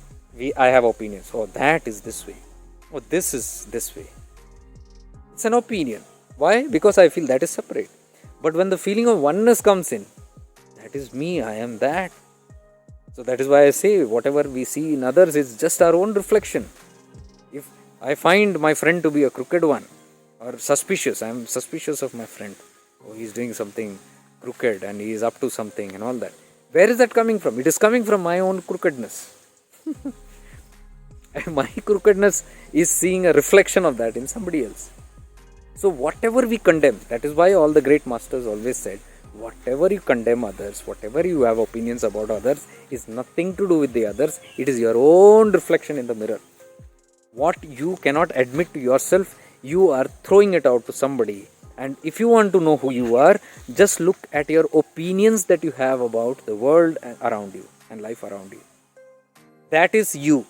I have opinions. Oh, that is this way. Oh, this is this way. It's an opinion. Why? Because I feel that is separate. But when the feeling of oneness comes in, that is me, I am that. So that is why I say whatever we see in others is just our own reflection. If I find my friend to be a crooked one or suspicious, I am suspicious of my friend. Oh, he is doing something crooked and he is up to something and all that. Where is that coming from? It is coming from my own crookedness. And my crookedness is seeing a reflection of that in somebody else. So whatever we condemn, that is why all the great masters always said, whatever you condemn others, whatever you have opinions about others, is nothing to do with the others. It is your own reflection in the mirror. What you cannot admit to yourself, you are throwing it out to somebody. And if you want to know who you are, just look at your opinions that you have about the world around you and life around you. That is you.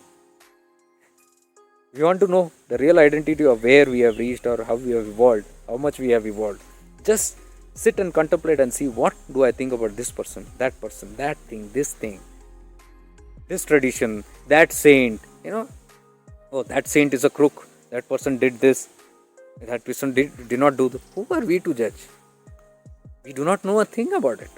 If you want to know the real identity of where we have reached or how we have evolved, how much we have evolved, just sit and contemplate and see, what do I think about this person, that thing, this tradition, that saint, oh, that saint is a crook, that person did this, that person did not do this. Who are we to judge? We do not know a thing about it.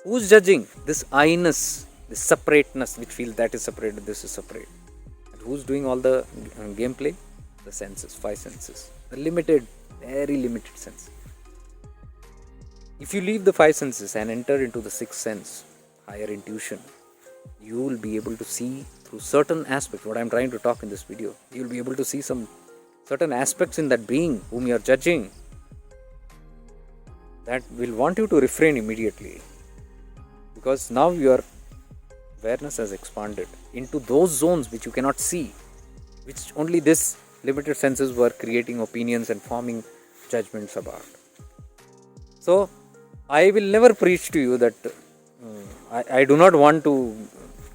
Who's judging? This I-ness, this separateness, which feels that is separated, this is separate. And who's doing all the gameplay? The senses, 5 senses. The limited, very limited sense. If you leave the 5 senses and enter into the 6th sense, higher intuition, you will be able to see through certain aspects, what I am trying to talk in this video, you will be able to see some certain aspects in that being whom you are judging that will want you to refrain immediately, because now your awareness has expanded into those zones which you cannot see, which only this limited senses were creating opinions and forming judgments about. So I will never preach to you that I do not want to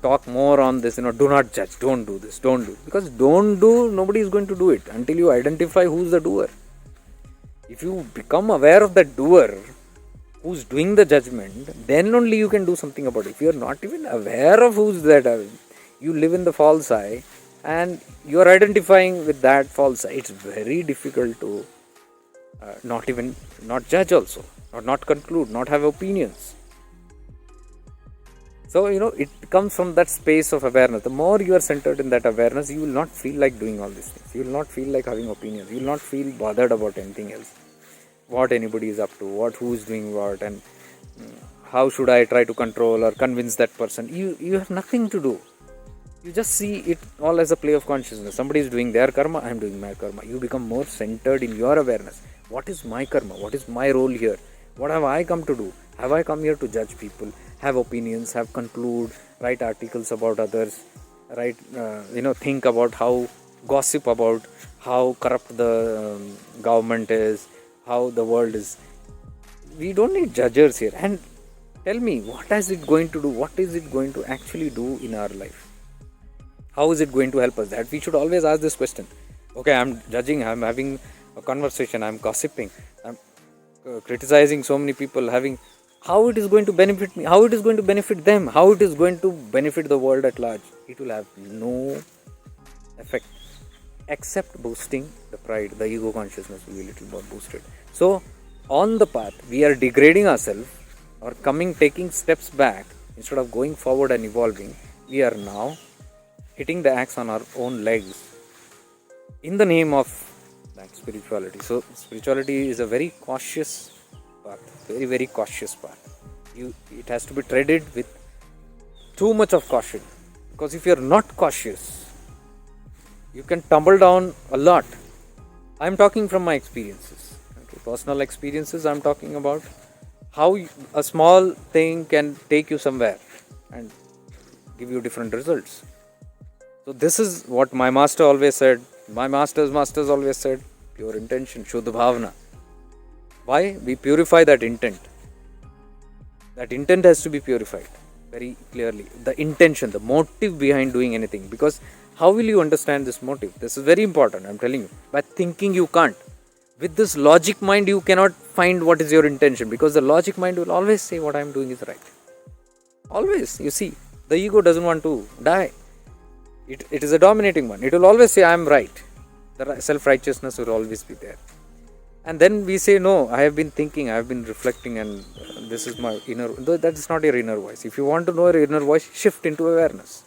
talk more on this, do not judge, don't do this, don't do, because don't do, nobody is going to do it until you identify who's the doer. If you become aware of the doer who's doing the judgment, then only you can do something about it. If you are not even aware of who's that, you live in the false eye and you are identifying with that false eye, it's very difficult to not judge also, or not conclude, not have opinions. So, it comes from that space of awareness. The more you are centered in that awareness, you will not feel like doing all these things. You will not feel like having opinions. You will not feel bothered about anything else. What anybody is up to, who is doing what, and how should I try to control or convince that person. You have nothing to do. You just see it all as a play of consciousness. Somebody is doing their karma, I am doing my karma. You become more centered in your awareness. What is my karma? What is my role here? What have I come to do? Have I come here to judge people, have opinions, have conclude, write articles about others, write, think about how, gossip about how corrupt the government is, how the world is. We don't need judges here. And tell me, what is it going to do? What is it going to actually do in our life? How is it going to help us? That we should always ask this question. Okay, I'm judging, I'm having a conversation, I'm gossiping, I'm criticizing so many people, how it is going to benefit me, how it is going to benefit them, how it is going to benefit the world at large. It will have no effect except boosting the pride, the ego consciousness will be a little more boosted. So on the path, we are degrading ourselves or taking steps back instead of going forward and evolving. We are now hitting the axe on our own legs in the name of that spirituality. So spirituality is a very cautious path, very, very cautious path. It has to be treaded with too much of caution, because if you are not cautious, you can tumble down a lot. I am talking from my experiences, personal experiences. I am talking about how a small thing can take you somewhere and give you different results. So this is what my master always said, my masters always said, pure intention, Shuddha Bhavana. Why? We purify that intent. That intent has to be purified very clearly. The intention, the motive behind doing anything. Because how will you understand this motive? This is very important, I am telling you. By thinking you can't. With this logic mind, you cannot find what is your intention, because the logic mind will always say what I am doing is right. Always, you see, the ego doesn't want to die. It is a dominating one. It will always say I am right. The self-righteousness will always be there. And then we say, no, I have been thinking, I have been reflecting, and this is my inner, that is not your inner voice. If you want to know your inner voice, shift into awareness.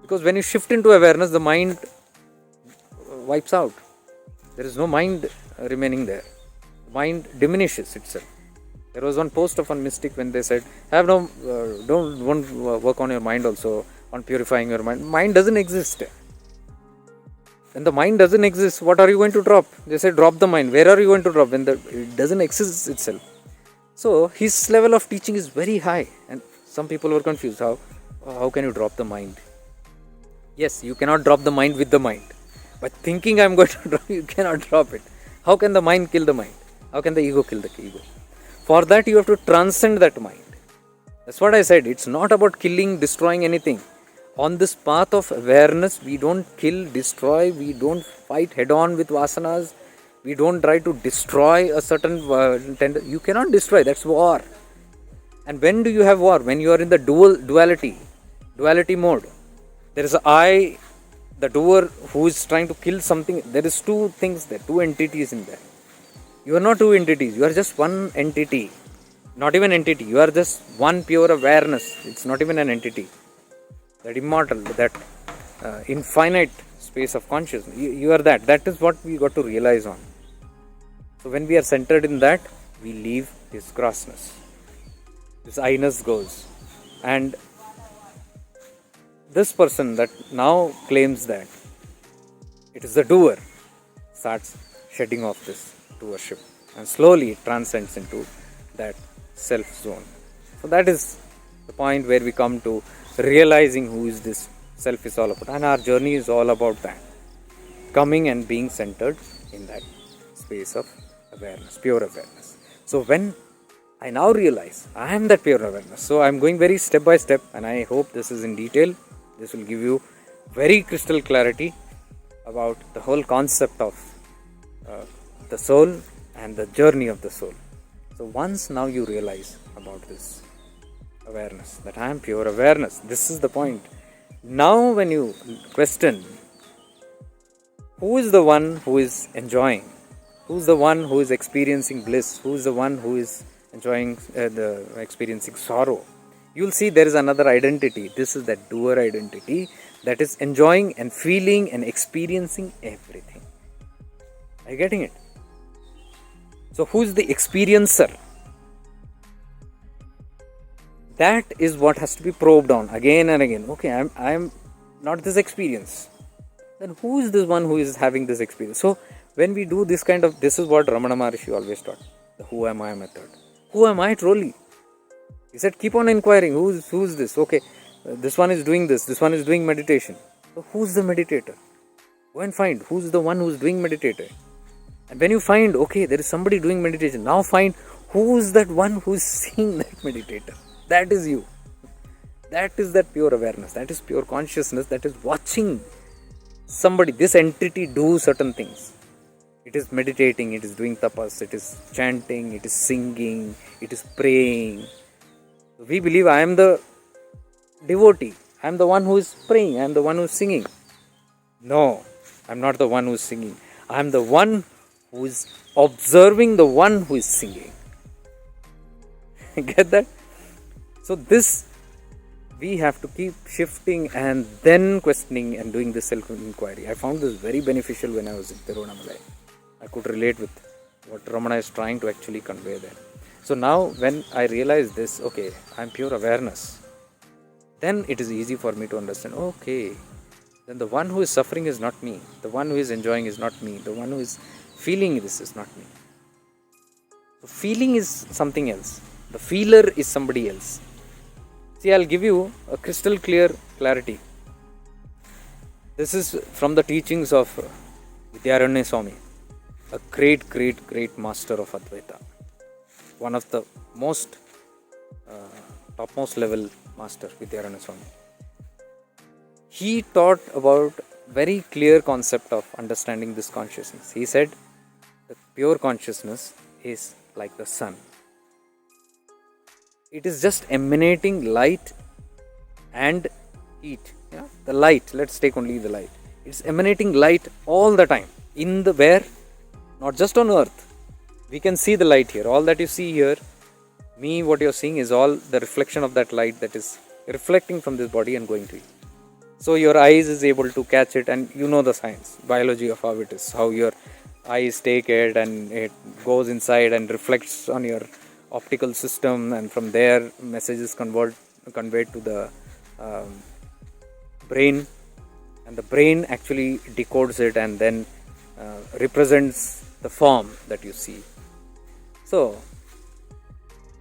Because when you shift into awareness, the mind wipes out. There is no mind remaining there. Mind diminishes itself. There was one post of one mystic when they said, "Have no, don't work on your mind also, on purifying your mind. Mind doesn't exist. When the mind doesn't exist, what are you going to drop?" They said, "Drop the mind." Where are you going to drop when it doesn't exist itself? So his level of teaching is very high, and some people were confused. How can you drop the mind? Yes, you cannot drop the mind with the mind. But thinking I'm going to drop, you cannot drop it. How can the mind kill the mind? How can the ego kill the ego? For that, you have to transcend that mind. That's what I said. It's not about killing, destroying anything. On this path of awareness, we don't kill, destroy, we don't fight head on with vasanas, we don't try to destroy a certain you cannot destroy, that's war. And when do you have war? When you are in the duality mode. There is I, the doer, who is trying to kill something. There is two things there, two entities in there. You are not two entities, you are just one entity. Not even entity, you are just one pure awareness. It's not even an entity. That immortal, that infinite space of consciousness. You are that. That is what we got to realize on. So when we are centered in that, we leave this grossness. This I-ness goes. And this person that now claims that it is the doer starts shedding off this doership. And slowly it transcends into that self zone. So that is the point where we come to realizing who is this self is all about. And our journey is all about that. Coming and being centered in that space of awareness, pure awareness. So when I now realize I am that pure awareness. So I am going very step by step, and I hope this is in detail. This will give you very crystal clarity about the whole concept of the soul and the journey of the soul. So once now you realize about this awareness, that I am pure awareness, this is the point. Now when you question, who is the one who is enjoying? Who is the one who is experiencing bliss? Who is the one who is enjoying experiencing sorrow? You'll see there is another identity. This is that doer identity that is enjoying and feeling and experiencing everything. Are you getting it? So who is the experiencer? That is what has to be probed on again and again. Okay, I am not this experience. Then who is this one who is having this experience? So when we do this kind of, this is what Ramana Maharshi always taught, the who am I method. Who am I truly? He said, keep on inquiring, who's this? Okay, this one is doing this one is doing meditation. So who's the meditator? Go and find who's the one who's doing meditation. And when you find, okay, there is somebody doing meditation, now find who's that one who's seeing that meditator. That is you. That is that pure awareness. That is pure consciousness. That is watching somebody, this entity do certain things. It is meditating, it is doing tapas, it is chanting, it is singing, it is praying. We believe I am the devotee. I am the one who is praying. I am the one who is singing. No, I am not the one who is singing. I am the one who is observing the one who is singing. Get that? So this, we have to keep shifting and then questioning and doing this self-inquiry. I found this very beneficial when I was in Tiruvannamalai. I could relate with what Ramana is trying to actually convey there. So now when I realize this, okay, I am pure awareness, then it is easy for me to understand, okay, then the one who is suffering is not me. The one who is enjoying is not me. The one who is feeling this is not me. So feeling is something else. The feeler is somebody else. See, I'll give you a crystal clear clarity. This is from the teachings of Vidyaranya Swami, a great master of Advaita. One of the most topmost level master, Vidyaranya Swami. He taught about very clear concept of understanding this consciousness. He said the pure consciousness is like the sun. It is just emanating light and heat. Yeah? The light, let's take only the light. It's emanating light all the time. In the where? Not just on earth. We can see the light here. All that you see here, me, what you're seeing is all the reflection of that light that is reflecting from this body and going to you. So your eyes is able to catch it, and you know the science, biology of how it is, how your eyes take it and it goes inside and reflects on your optical system, and from there messages conveyed to the brain, and the brain actually decodes it and then represents the form that you see. So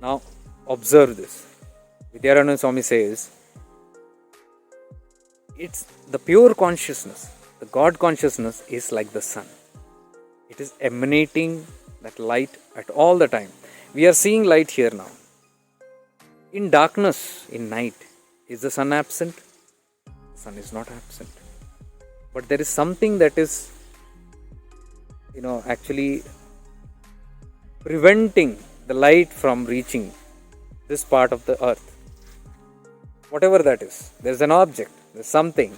now observe this. Vidyaranyana Swami says, it's the pure consciousness, the God consciousness is like the sun. It is emanating that light at all the time. We are seeing light here now. In darkness, in night, is the sun absent? The sun is not absent. But there is something that is, actually preventing the light from reaching this part of the earth. Whatever that is, there's an object, there's something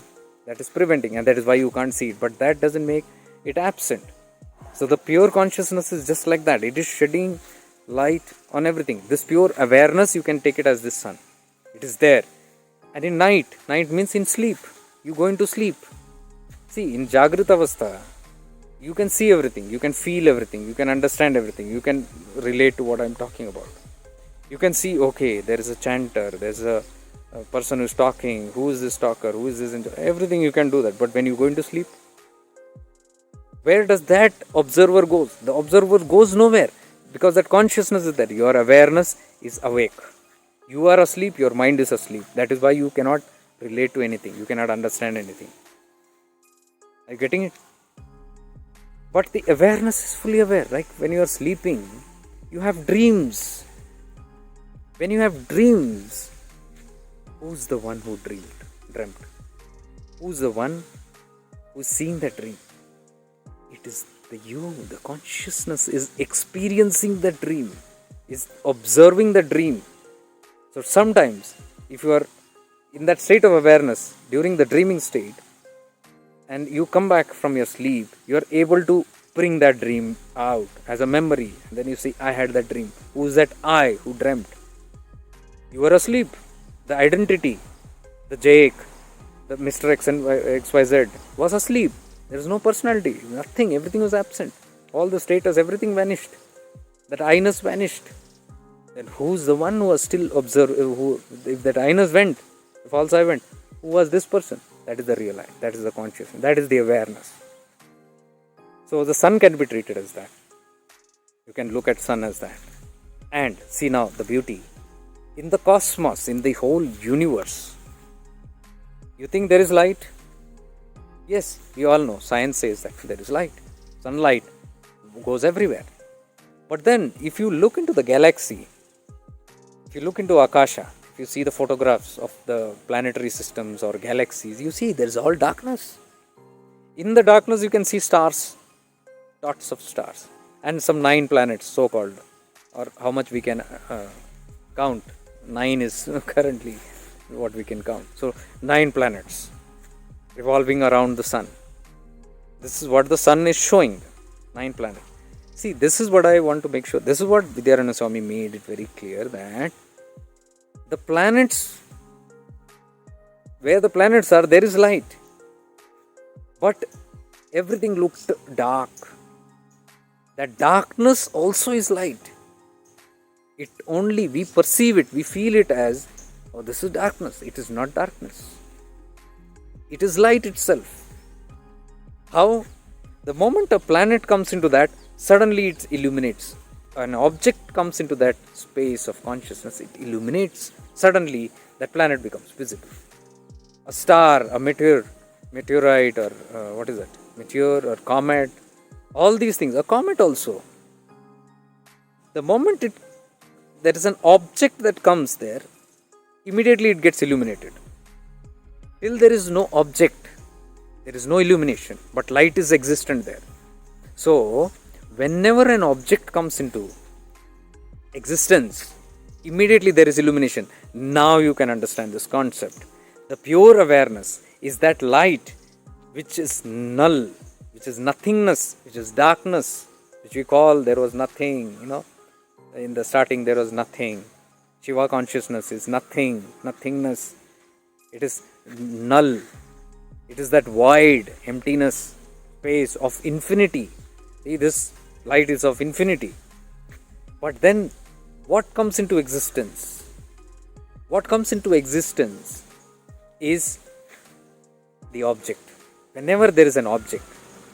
that is preventing, and that is why you can't see it. But that doesn't make it absent. So the pure consciousness is just like that. It is shedding light on everything. This pure awareness, you can take it as this sun. It is there. And in night means in sleep. You go into sleep. See, in Jagrita Avastha, you can see everything, you can feel everything, you can understand everything, you can relate to what I'm talking about. You can see, okay, there is a chanter, there's a person who's talking, who is this talker, who is this, everything you can do that. But when you go into sleep, where does that observer go? The observer goes nowhere, because that consciousness is there. Your awareness is awake. You are asleep, your mind is asleep. That is why you cannot relate to anything, you cannot understand anything. Are you getting it? But the awareness is fully aware. Like when you are sleeping, you have dreams. When you have dreams, who's the one who dreamt? Who's the one who's seeing that dream? It is the consciousness is experiencing the dream, is observing the dream. So sometimes, if you are in that state of awareness during the dreaming state, and you come back from your sleep, you are able to bring that dream out as a memory. And then you see, I had that dream. Who is that I who dreamt? You were asleep. The identity, the Jake, the Mr. X and XYZ was asleep. There is no personality, nothing, everything was absent. All the status, everything vanished. That I-ness vanished. Then who's the one who was still observed? If that I-ness went, the false I went, who was this person? That is the real I. That is the consciousness. That is the awareness. So the sun can be treated as that. You can look at sun as that. And see now the beauty. In the cosmos, in the whole universe, you think there is light? Yes, we all know. Science says that there is light. Sunlight goes everywhere. But then, if you look into the galaxy, if you look into Akasha, if you see the photographs of the planetary systems or galaxies, you see there is all darkness. In the darkness, you can see stars, dots of stars, and some 9 planets, so-called, or how much we can count. 9 is currently what we can count. So 9 planets revolving around the sun. This is what the sun is showing. 9 planets. See, this is what I want to make sure. This is what Vidyaranyana Swami made it very clear, that the planets, where the planets are, there is light. But everything looked dark. That darkness also is light. It only, we perceive it, we feel it as, oh, this is darkness. It is not darkness. It is light itself. How? The moment a planet comes into that, suddenly it illuminates. An object comes into that space of consciousness, it illuminates. Suddenly, that planet becomes visible. A star, a meteorite, or what is that? Meteor or comet. All these things. A comet also. The moment there is an object that comes there, immediately it gets illuminated. Till there is no object, there is no illumination, but light is existent there. So, whenever an object comes into existence, immediately there is illumination. Now you can understand this concept. The pure awareness is that light which is null, which is nothingness, which is darkness, which we call there was nothing, in the starting there was nothing. Shiva Consciousness is nothing, nothingness. It is null. It is that void, emptiness, space of infinity. See, this light is of infinity. But then what comes into existence? What comes into existence is the object. Whenever there is an object,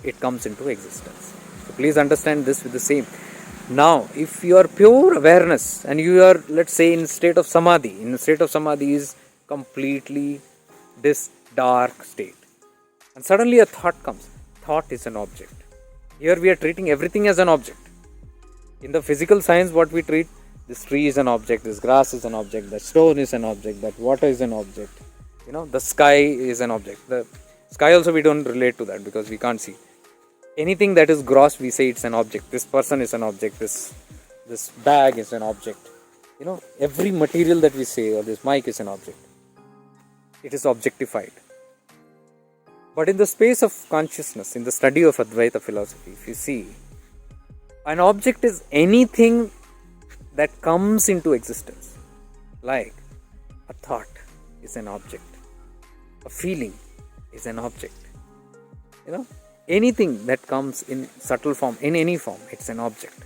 it comes into existence. So please understand this with the same. Now, if you are pure awareness and you are, let's say, in state of samadhi, in a state of samadhi is completely this dark state, and suddenly a thought comes. Thought is an object. Here we are treating everything as an object. In the physical science, what we treat, this tree is an object, this grass is an object, that stone is an object, that water is an object, the sky is an object. The sky also we don't relate to that because we can't see. Anything that is gross, we say it's an object. This person is an object, this bag is an object. Every material that we say, or this mic is an object. It is objectified. But in the space of consciousness, in the study of Advaita philosophy, if you see, an object is anything that comes into existence. Like a thought is an object. A feeling is an object. Anything that comes in subtle form, in any form, it's an object.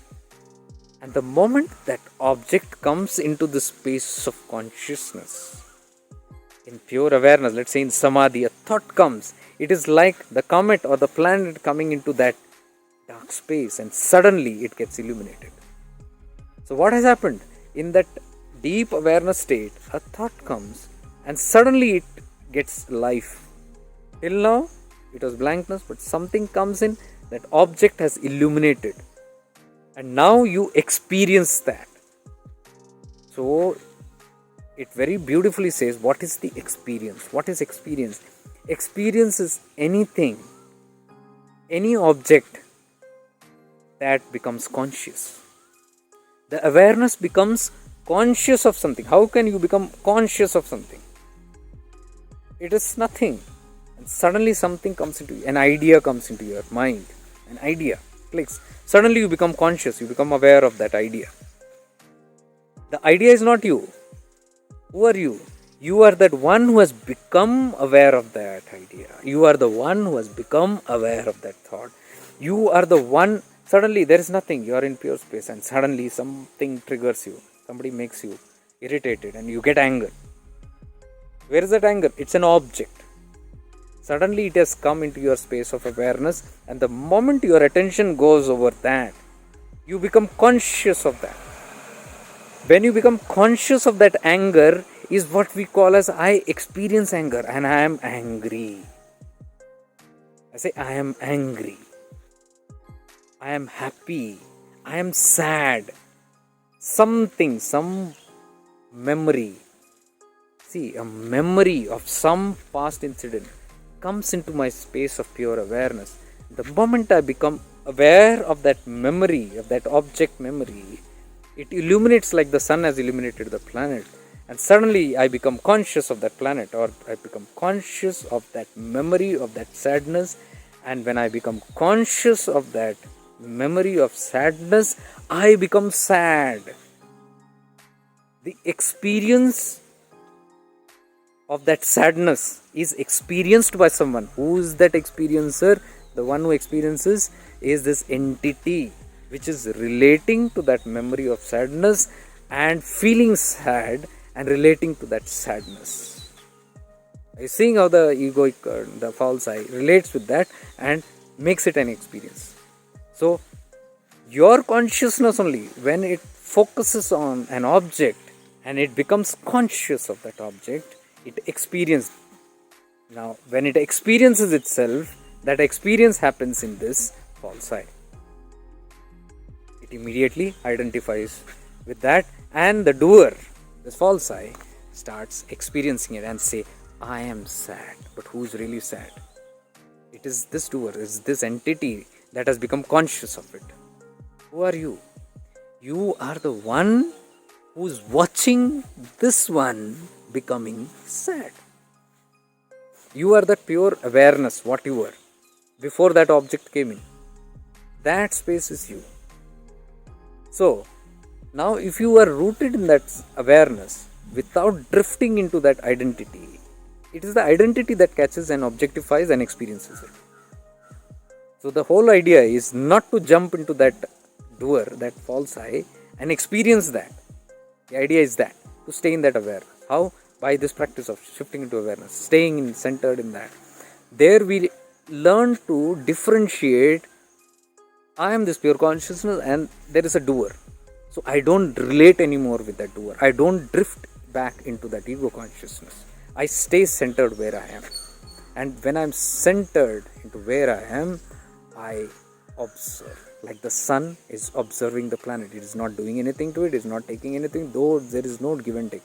And the moment that object comes into the space of consciousness, in pure awareness, let's say in samadhi, a thought comes. It is like the comet or the planet coming into that dark space, and suddenly it gets illuminated. So what has happened? In that deep awareness state, a thought comes and suddenly it gets life. Till now, it was blankness, but something comes in, that object has illuminated. And now you experience that. So, it very beautifully says, what is the experience? What is experience? Experience is anything, any object that becomes conscious. The awareness becomes conscious of something. How can you become conscious of something? It is nothing. And suddenly something comes into you. An idea comes into your mind. An idea clicks. Suddenly you become conscious. You become aware of that idea. The idea is not you. Who are you? You are that one who has become aware of that idea. You are the one who has become aware of that thought. You are the one. Suddenly there is nothing. You are in pure space and suddenly something triggers you. Somebody makes you irritated and you get anger. Where is that anger? It's an object. Suddenly it has come into your space of awareness, and the moment your attention goes over that, you become conscious of that. When you become conscious of that anger is what we call as I experience anger and I am angry. I say I am angry. I am happy. I am sad. Something, some memory. See, a memory of some past incident comes into my space of pure awareness. The moment I become aware of that memory, of that object memory, it illuminates like the sun has illuminated the planet. And suddenly I become conscious of that planet, or I become conscious of that memory of that sadness. And when I become conscious of that memory of sadness, I become sad. The experience of that sadness is experienced by someone. Who is that experiencer? The one who experiences is this entity which is relating to that memory of sadness and feeling sad and relating to that sadness. Are you seeing how the egoic, the false I, relates with that and makes it an experience? So, your consciousness only, when it focuses on an object and it becomes conscious of that object, it experiences. Now, when it experiences itself, that experience happens in this false I. It immediately identifies with that, and the doer, this false I, starts experiencing it and say, I am sad. But who's really sad? It is this doer, it is this entity that has become conscious of it. Who are you? You are the one who's watching this one becoming sad. You are that pure awareness, what you were before that object came in. That space is you. So, now if you are rooted in that awareness without drifting into that identity, it is the identity that catches and objectifies and experiences it. So the whole idea is not to jump into that doer, that false I, and experience that. The idea is that, to stay in that awareness. How? By this practice of shifting into awareness, staying centered in that. There we learn to differentiate, I am this pure consciousness and there is a doer. So I don't relate anymore with that doer. I don't drift back into that ego consciousness. I stay centered where I am. And when I'm centered into where I am, I observe. Like the sun is observing the planet. It is not doing anything to it. It is not taking anything. Though there is no give and take.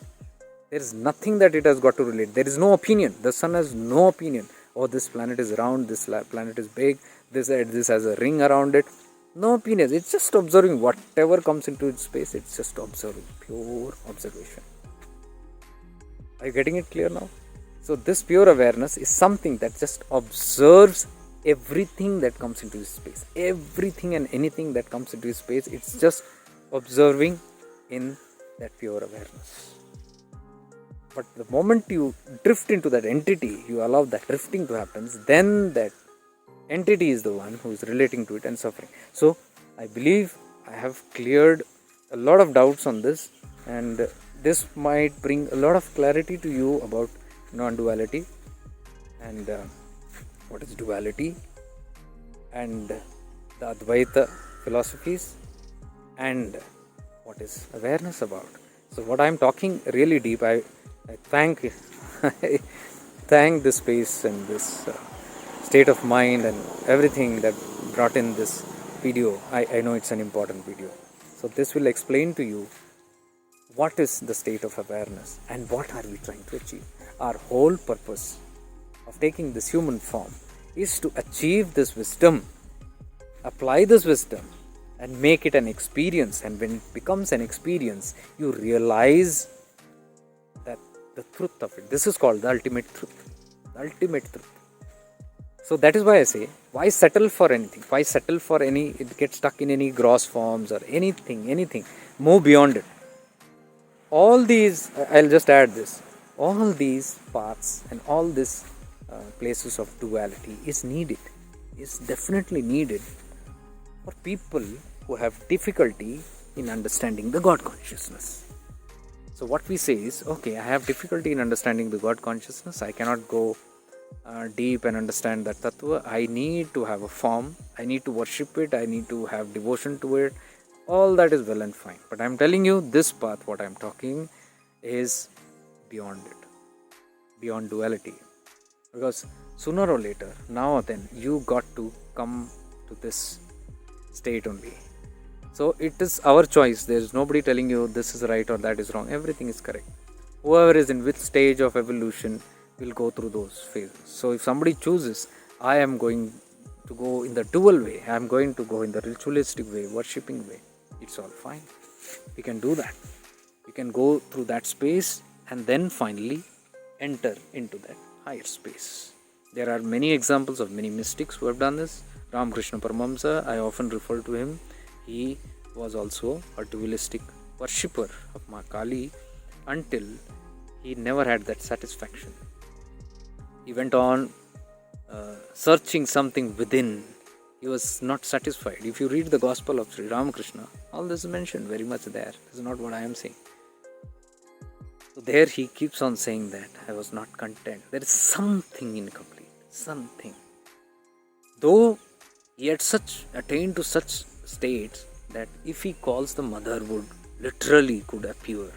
There is nothing that it has got to relate. There is no opinion. The sun has no opinion. Oh, this planet is round. This planet is big. This has a ring around it. No opinions. It's just observing whatever comes into its space. It's just observing. Pure observation. Are you getting it clear now? So this pure awareness is something that just observes everything that comes into his space. Everything and anything that comes into his space, it's just observing in that pure awareness. But the moment you drift into that entity, you allow that drifting to happen, then that entity is the one who is relating to it and suffering. So I believe I have cleared a lot of doubts on this, and this might bring a lot of clarity to you about non-duality and what is duality and the Advaita philosophies and what is awareness about. So what I am talking really deep, I thank I thank this space and this state of mind and everything that brought in this video. I know it's an important video. So this will explain to you what is the state of awareness and what are we trying to achieve. Our whole purpose of taking this human form is to achieve this wisdom, apply this wisdom and make it an experience. And when it becomes an experience, you realize that the truth of it. This is called the ultimate truth. The ultimate truth. So that is why I say, why settle for anything? Why settle for it gets stuck in any gross forms or anything. Move beyond it. All these, I'll just add this, all these paths and all these places of duality is needed, is definitely needed for people who have difficulty in understanding the God consciousness. So what we say is, okay, I have difficulty in understanding the God consciousness. I cannot go deep and understand that tattva. I need to have a form. I need to worship it. I need to have devotion to it. All that is well and fine. But I am telling you, this path, what I am talking, is beyond it. Beyond duality. Because sooner or later, now or then, you got to come to this state only. So it is our choice. There is nobody telling you this is right or that is wrong. Everything is correct. Whoever is in which stage of evolution will go through those phases. So if somebody chooses, I am going to go in the dual way, I am going to go in the ritualistic way, worshipping way, it's all fine. We can do that. We can go through that space and then finally enter into that higher space. There are many examples of many mystics who have done this. Ramakrishna Paramahamsa, I often refer to him. He was also a dualistic worshipper of Ma Kali until he never had that satisfaction. He went on searching something within. He was not satisfied. If you read the Gospel of Sri Ramakrishna, all this is mentioned very much there. This is not what I am saying. So there he keeps on saying that I was not content. There is something incomplete. Something. Though he had attained to such states that if he calls the mother would literally could appear.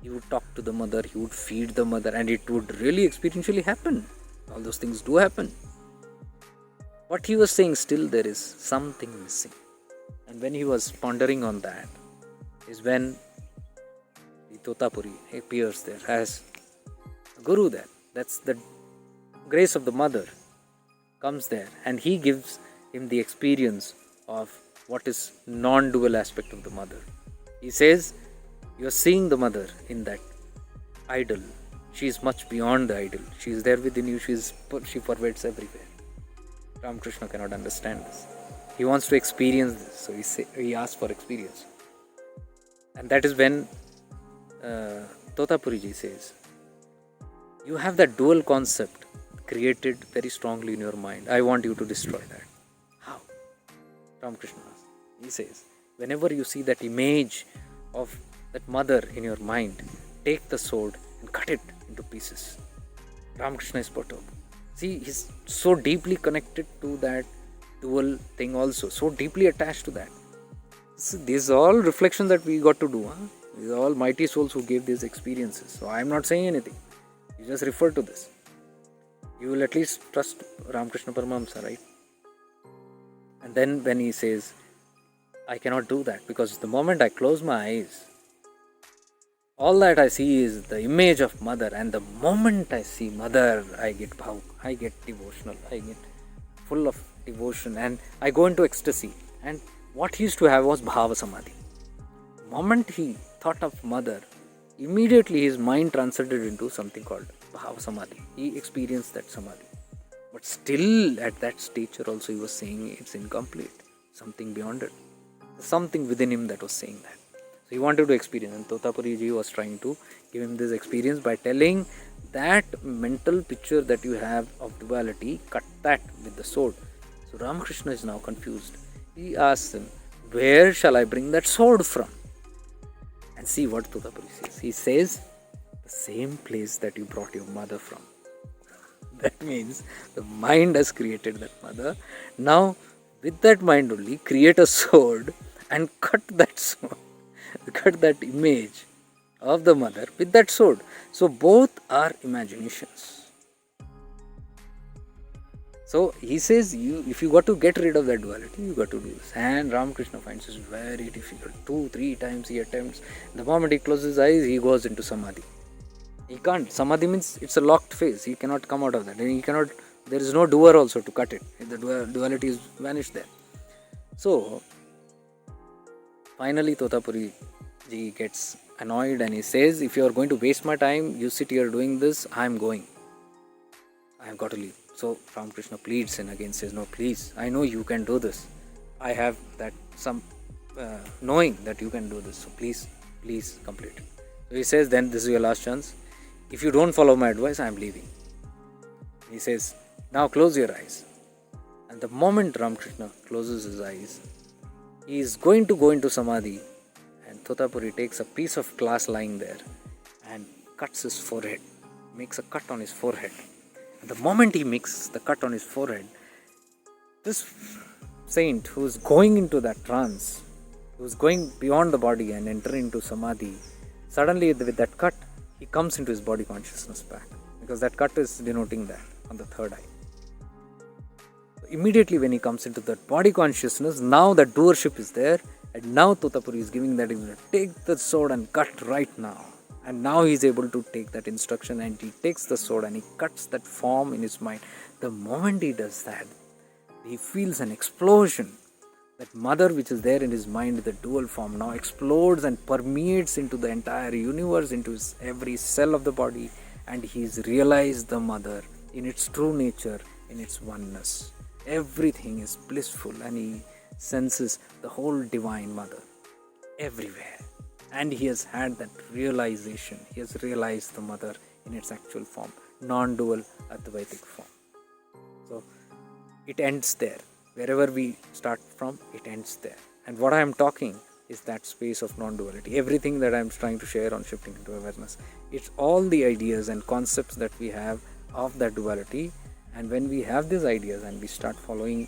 He would talk to the mother, he would feed the mother, and it would really experientially happen. All those things do happen. What he was saying, still there is something missing. And when he was pondering on that, is when the Totapuri appears there as a guru there. That's the grace of the mother comes there, and he gives him the experience of what is non-dual aspect of the mother. He says, you are seeing the mother in that idol. She is much beyond the idol. She is there within you. She pervades everywhere. Ramakrishna cannot understand this. He wants to experience this. So he asks for experience. And that is when Totapuriji says, you have that dual concept created very strongly in your mind. I want you to destroy that. How? Ramakrishna asks. He says, whenever you see that image of that mother in your mind, take the sword and cut it into pieces. Ramakrishna is perturbed. See, he's so deeply connected to that dual thing also, so deeply attached to that. So these are all reflections that we got to do. These are all mighty souls who gave these experiences. So I am not saying anything. You just refer to this. You will at least trust Ramakrishna Paramahamsa, right? And then when he says, I cannot do that, because the moment I close my eyes, all that I see is the image of mother, and the moment I see mother, I get bhawuk, I get devotional, I get full of devotion, and I go into ecstasy. And what he used to have was bhava samadhi. The moment he thought of mother, immediately his mind transcended into something called bhava samadhi. He experienced that samadhi. But still at that stature also he was saying it's incomplete, something beyond it. Something within him that was saying that. So he wanted to experience, and Totapuri ji was trying to give him this experience by telling that mental picture that you have of duality, cut that with the sword. So Ramakrishna is now confused. He asks him, where shall I bring that sword from? And see what Totapuri says. He says, the same place that you brought your mother from. That means the mind has created that mother. Now, with that mind only, create a sword and cut that sword, cut that image of the mother with that sword. So both are imaginations. So he says, if you got to get rid of that duality, you got to do this. And Ramakrishna finds this very difficult. 2-3 times he attempts. The moment he closes his eyes, he goes into samadhi. He can't. Samadhi means it's a locked phase. He cannot come out of that. And he cannot. There is no doer also to cut it. The duality is vanished there. So finally Totapuri ji gets annoyed and he says, if you are going to waste my time, you sit here doing this, I am going. I have got to leave. So Ramakrishna pleads and again says, no, please, I know you can do this. I have that knowing that you can do this. So please complete it. So he says, then this is your last chance. If you don't follow my advice, I am leaving. He says, now close your eyes. And the moment Ramakrishna closes his eyes, he is going to go into samadhi, and Totapuri takes a piece of glass lying there and cuts his forehead, makes a cut on his forehead. And the moment he makes the cut on his forehead, this saint who is going into that trance, who is going beyond the body and entering into samadhi, suddenly with that cut, he comes into his body consciousness back, because that cut is denoting that on the third eye. Immediately when he comes into that body consciousness, now that doership is there, and now Totapuri is giving that, take the sword and cut right now. And now he is able to take that instruction, and he takes the sword and he cuts that form in his mind. The moment he does that, he feels an explosion. That mother which is there in his mind, the dual form, now explodes and permeates into the entire universe, into his every cell of the body, and he's realized the mother in its true nature, in its oneness. Everything is blissful, and he senses the whole divine mother everywhere. And he has had that realization. He has realized the mother in its actual form, non-dual Advaitic form. So it ends there. Wherever we start from, it ends there. And what I am talking is that space of non-duality. Everything that I am trying to share on shifting into awareness, it's all the ideas and concepts that we have of that duality. And when we have these ideas and we start following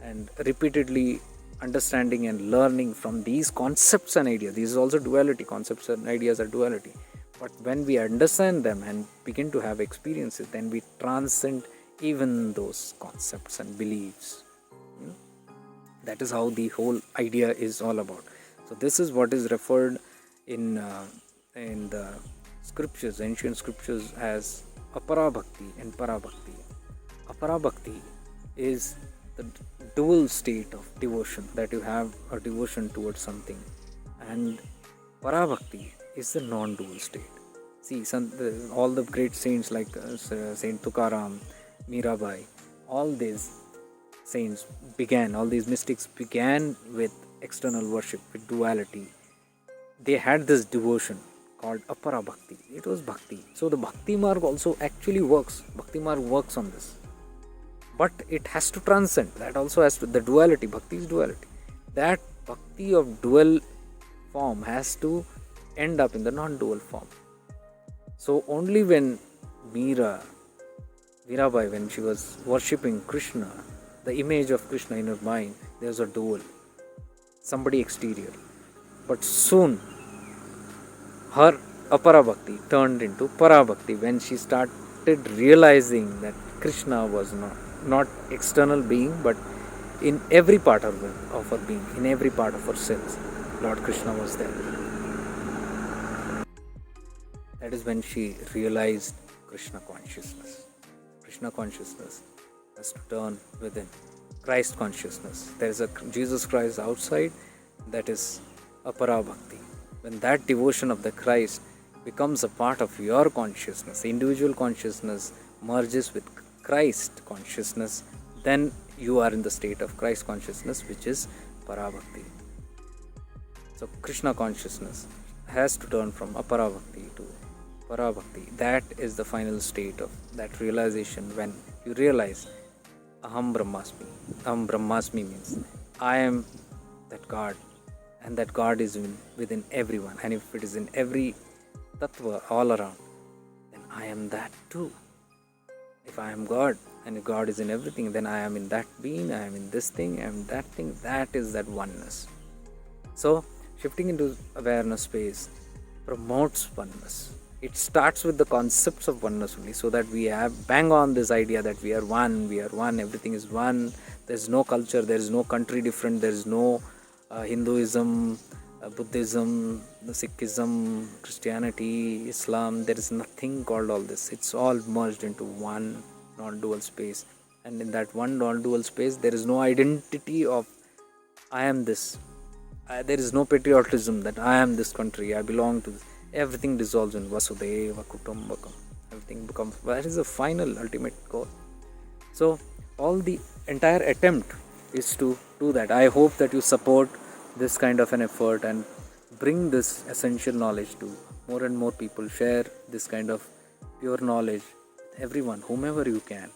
and repeatedly understanding and learning from these concepts and ideas, these is also duality, concepts and ideas are duality. But when we understand them and begin to have experiences, then we transcend even those concepts and beliefs. That is how the whole idea is all about. So this is what is referred in the scriptures, ancient scriptures, as apara bhakti and para bhakti. Apara bhakti is the dual state of devotion, that you have a devotion towards something, and para bhakti is the non-dual state. See, all the great saints like Saint Tukaram, Mirabai, all these saints began, all these mystics began with external worship, with duality. They had this devotion called apara bhakti. It was bhakti. So the bhakti marg also actually works. Bhakti marg works on this. But it has to transcend. That also has to, the duality, bhakti is duality. That bhakti of dual form has to end up in the non-dual form. So only when Mirabai, when she was worshipping Krishna, the image of Krishna in her mind, there was a dual, somebody exterior. But soon, her apara bhakti turned into para bhakti when she started realizing that Krishna was not external being, but in every part of her being, in every part of her cells, Lord Krishna was there. That is when she realized Krishna consciousness. Krishna consciousness has to turn within. Christ consciousness. There is a Jesus Christ outside, that is apara bhakti. When that devotion of the Christ becomes a part of your consciousness, individual consciousness merges with Christ consciousness, then you are in the state of Christ consciousness, which is para bhakti. So Krishna consciousness has to turn from apara bhakti to para bhakti. That is the final state of that realization, when you realize Aham Brahmasmi. Aham Brahmasmi means I am that God, and that God is within everyone. And if it is in every tattva all around, then I am that too. If I am God, and if God is in everything, then I am in that being, I am in this thing, I am in that thing. That is that oneness. So shifting into awareness space promotes oneness. It starts with the concepts of oneness only, so that we have bang on this idea that we are one, everything is one. There is no culture, there is no country different, there is no Hinduism, Buddhism, Sikhism, Christianity, Islam. There is nothing called all this. It's all merged into one non-dual space. And in that one non-dual space, there is no identity of I am this. There is no patriotism that I am this country, I belong to this. Everything dissolves in Vasudeva Kutumbakam. Everything becomes, that is the final ultimate goal. So all the entire attempt is to do that. I hope that you support this kind of an effort and bring this essential knowledge to more and more people. Share this kind of pure knowledge with everyone, whomever you can,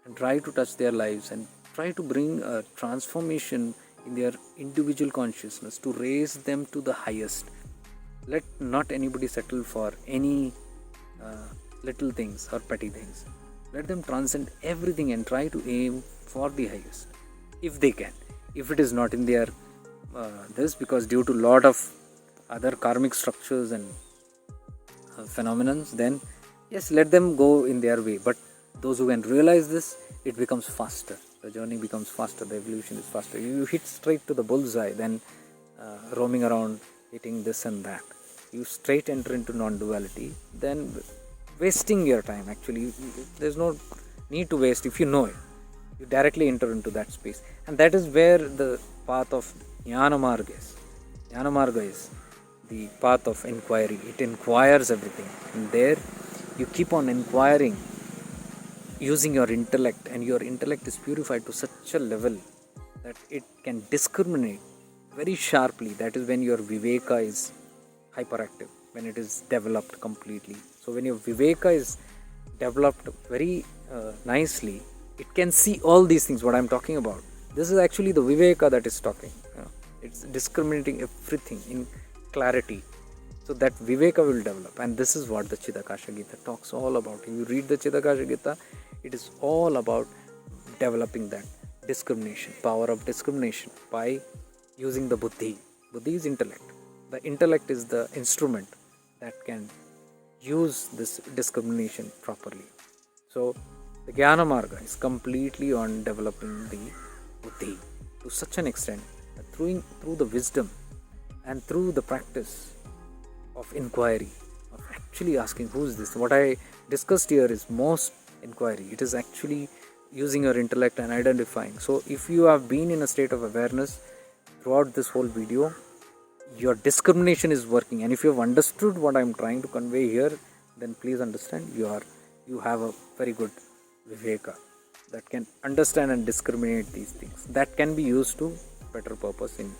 and try to touch their lives and try to bring a transformation in their individual consciousness to raise them to the highest. Let not anybody settle for any little things or petty things. Let them transcend everything and try to aim for the highest, if they can. If it is not in their this, because due to lot of other karmic structures and phenomena, then yes, let them go in their way. But those who can realize this, it becomes faster. The journey becomes faster. The evolution is faster. You hit straight to the bullseye, then roaming around, hitting this and that. You straight enter into non-duality, then wasting your time. Actually, there's no need to waste. If you know it, you directly enter into that space, and that is where the path of Jnana Marga is. Jnana Marga is the path of inquiry. It inquires everything, and there you keep on inquiring using your intellect, and your intellect is purified to such a level that it can discriminate very sharply. That is when your viveka is hyperactive, when it is developed completely. So when your viveka is developed very nicely, it can see all these things what I am talking about. This is actually the viveka that is talking. It's discriminating everything in clarity. So that viveka will develop, and this is what the Chidakasha Gita talks all about. If you read the Chidakasha Gita, it is all about developing that discrimination, power of discrimination, by using the buddhi. Buddhi is intellect. The intellect is the instrument that can use this discrimination properly. So the Jnana Marga is completely on developing the buddhi to such an extent that through the wisdom and through the practice of inquiry, of actually asking who is this. What I discussed here is most inquiry. It is actually using your intellect and identifying. So if you have been in a state of awareness throughout this whole video, your discrimination is working, and if you have understood what I am trying to convey here, then please understand you have a very good viveka that can understand and discriminate these things, that can be used to better purpose in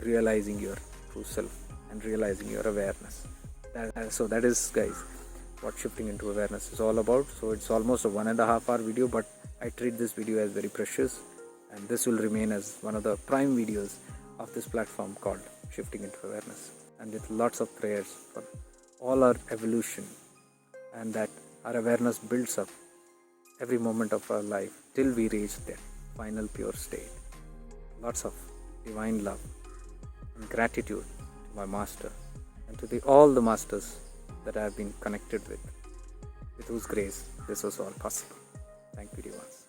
realizing your true self and realizing your awareness. So that is, guys, what shifting into awareness is all about. So it's almost a 1.5 hour video, but I treat this video as very precious, and this will remain as one of the prime videos of this platform called Shifting into Awareness. and with lots of prayers for all our evolution, and that our awareness builds up every moment of our life till we reach that final pure state. Lots of divine love and gratitude to my master and to all the masters that I have been connected with whose grace this was all possible. Thank you, Divas.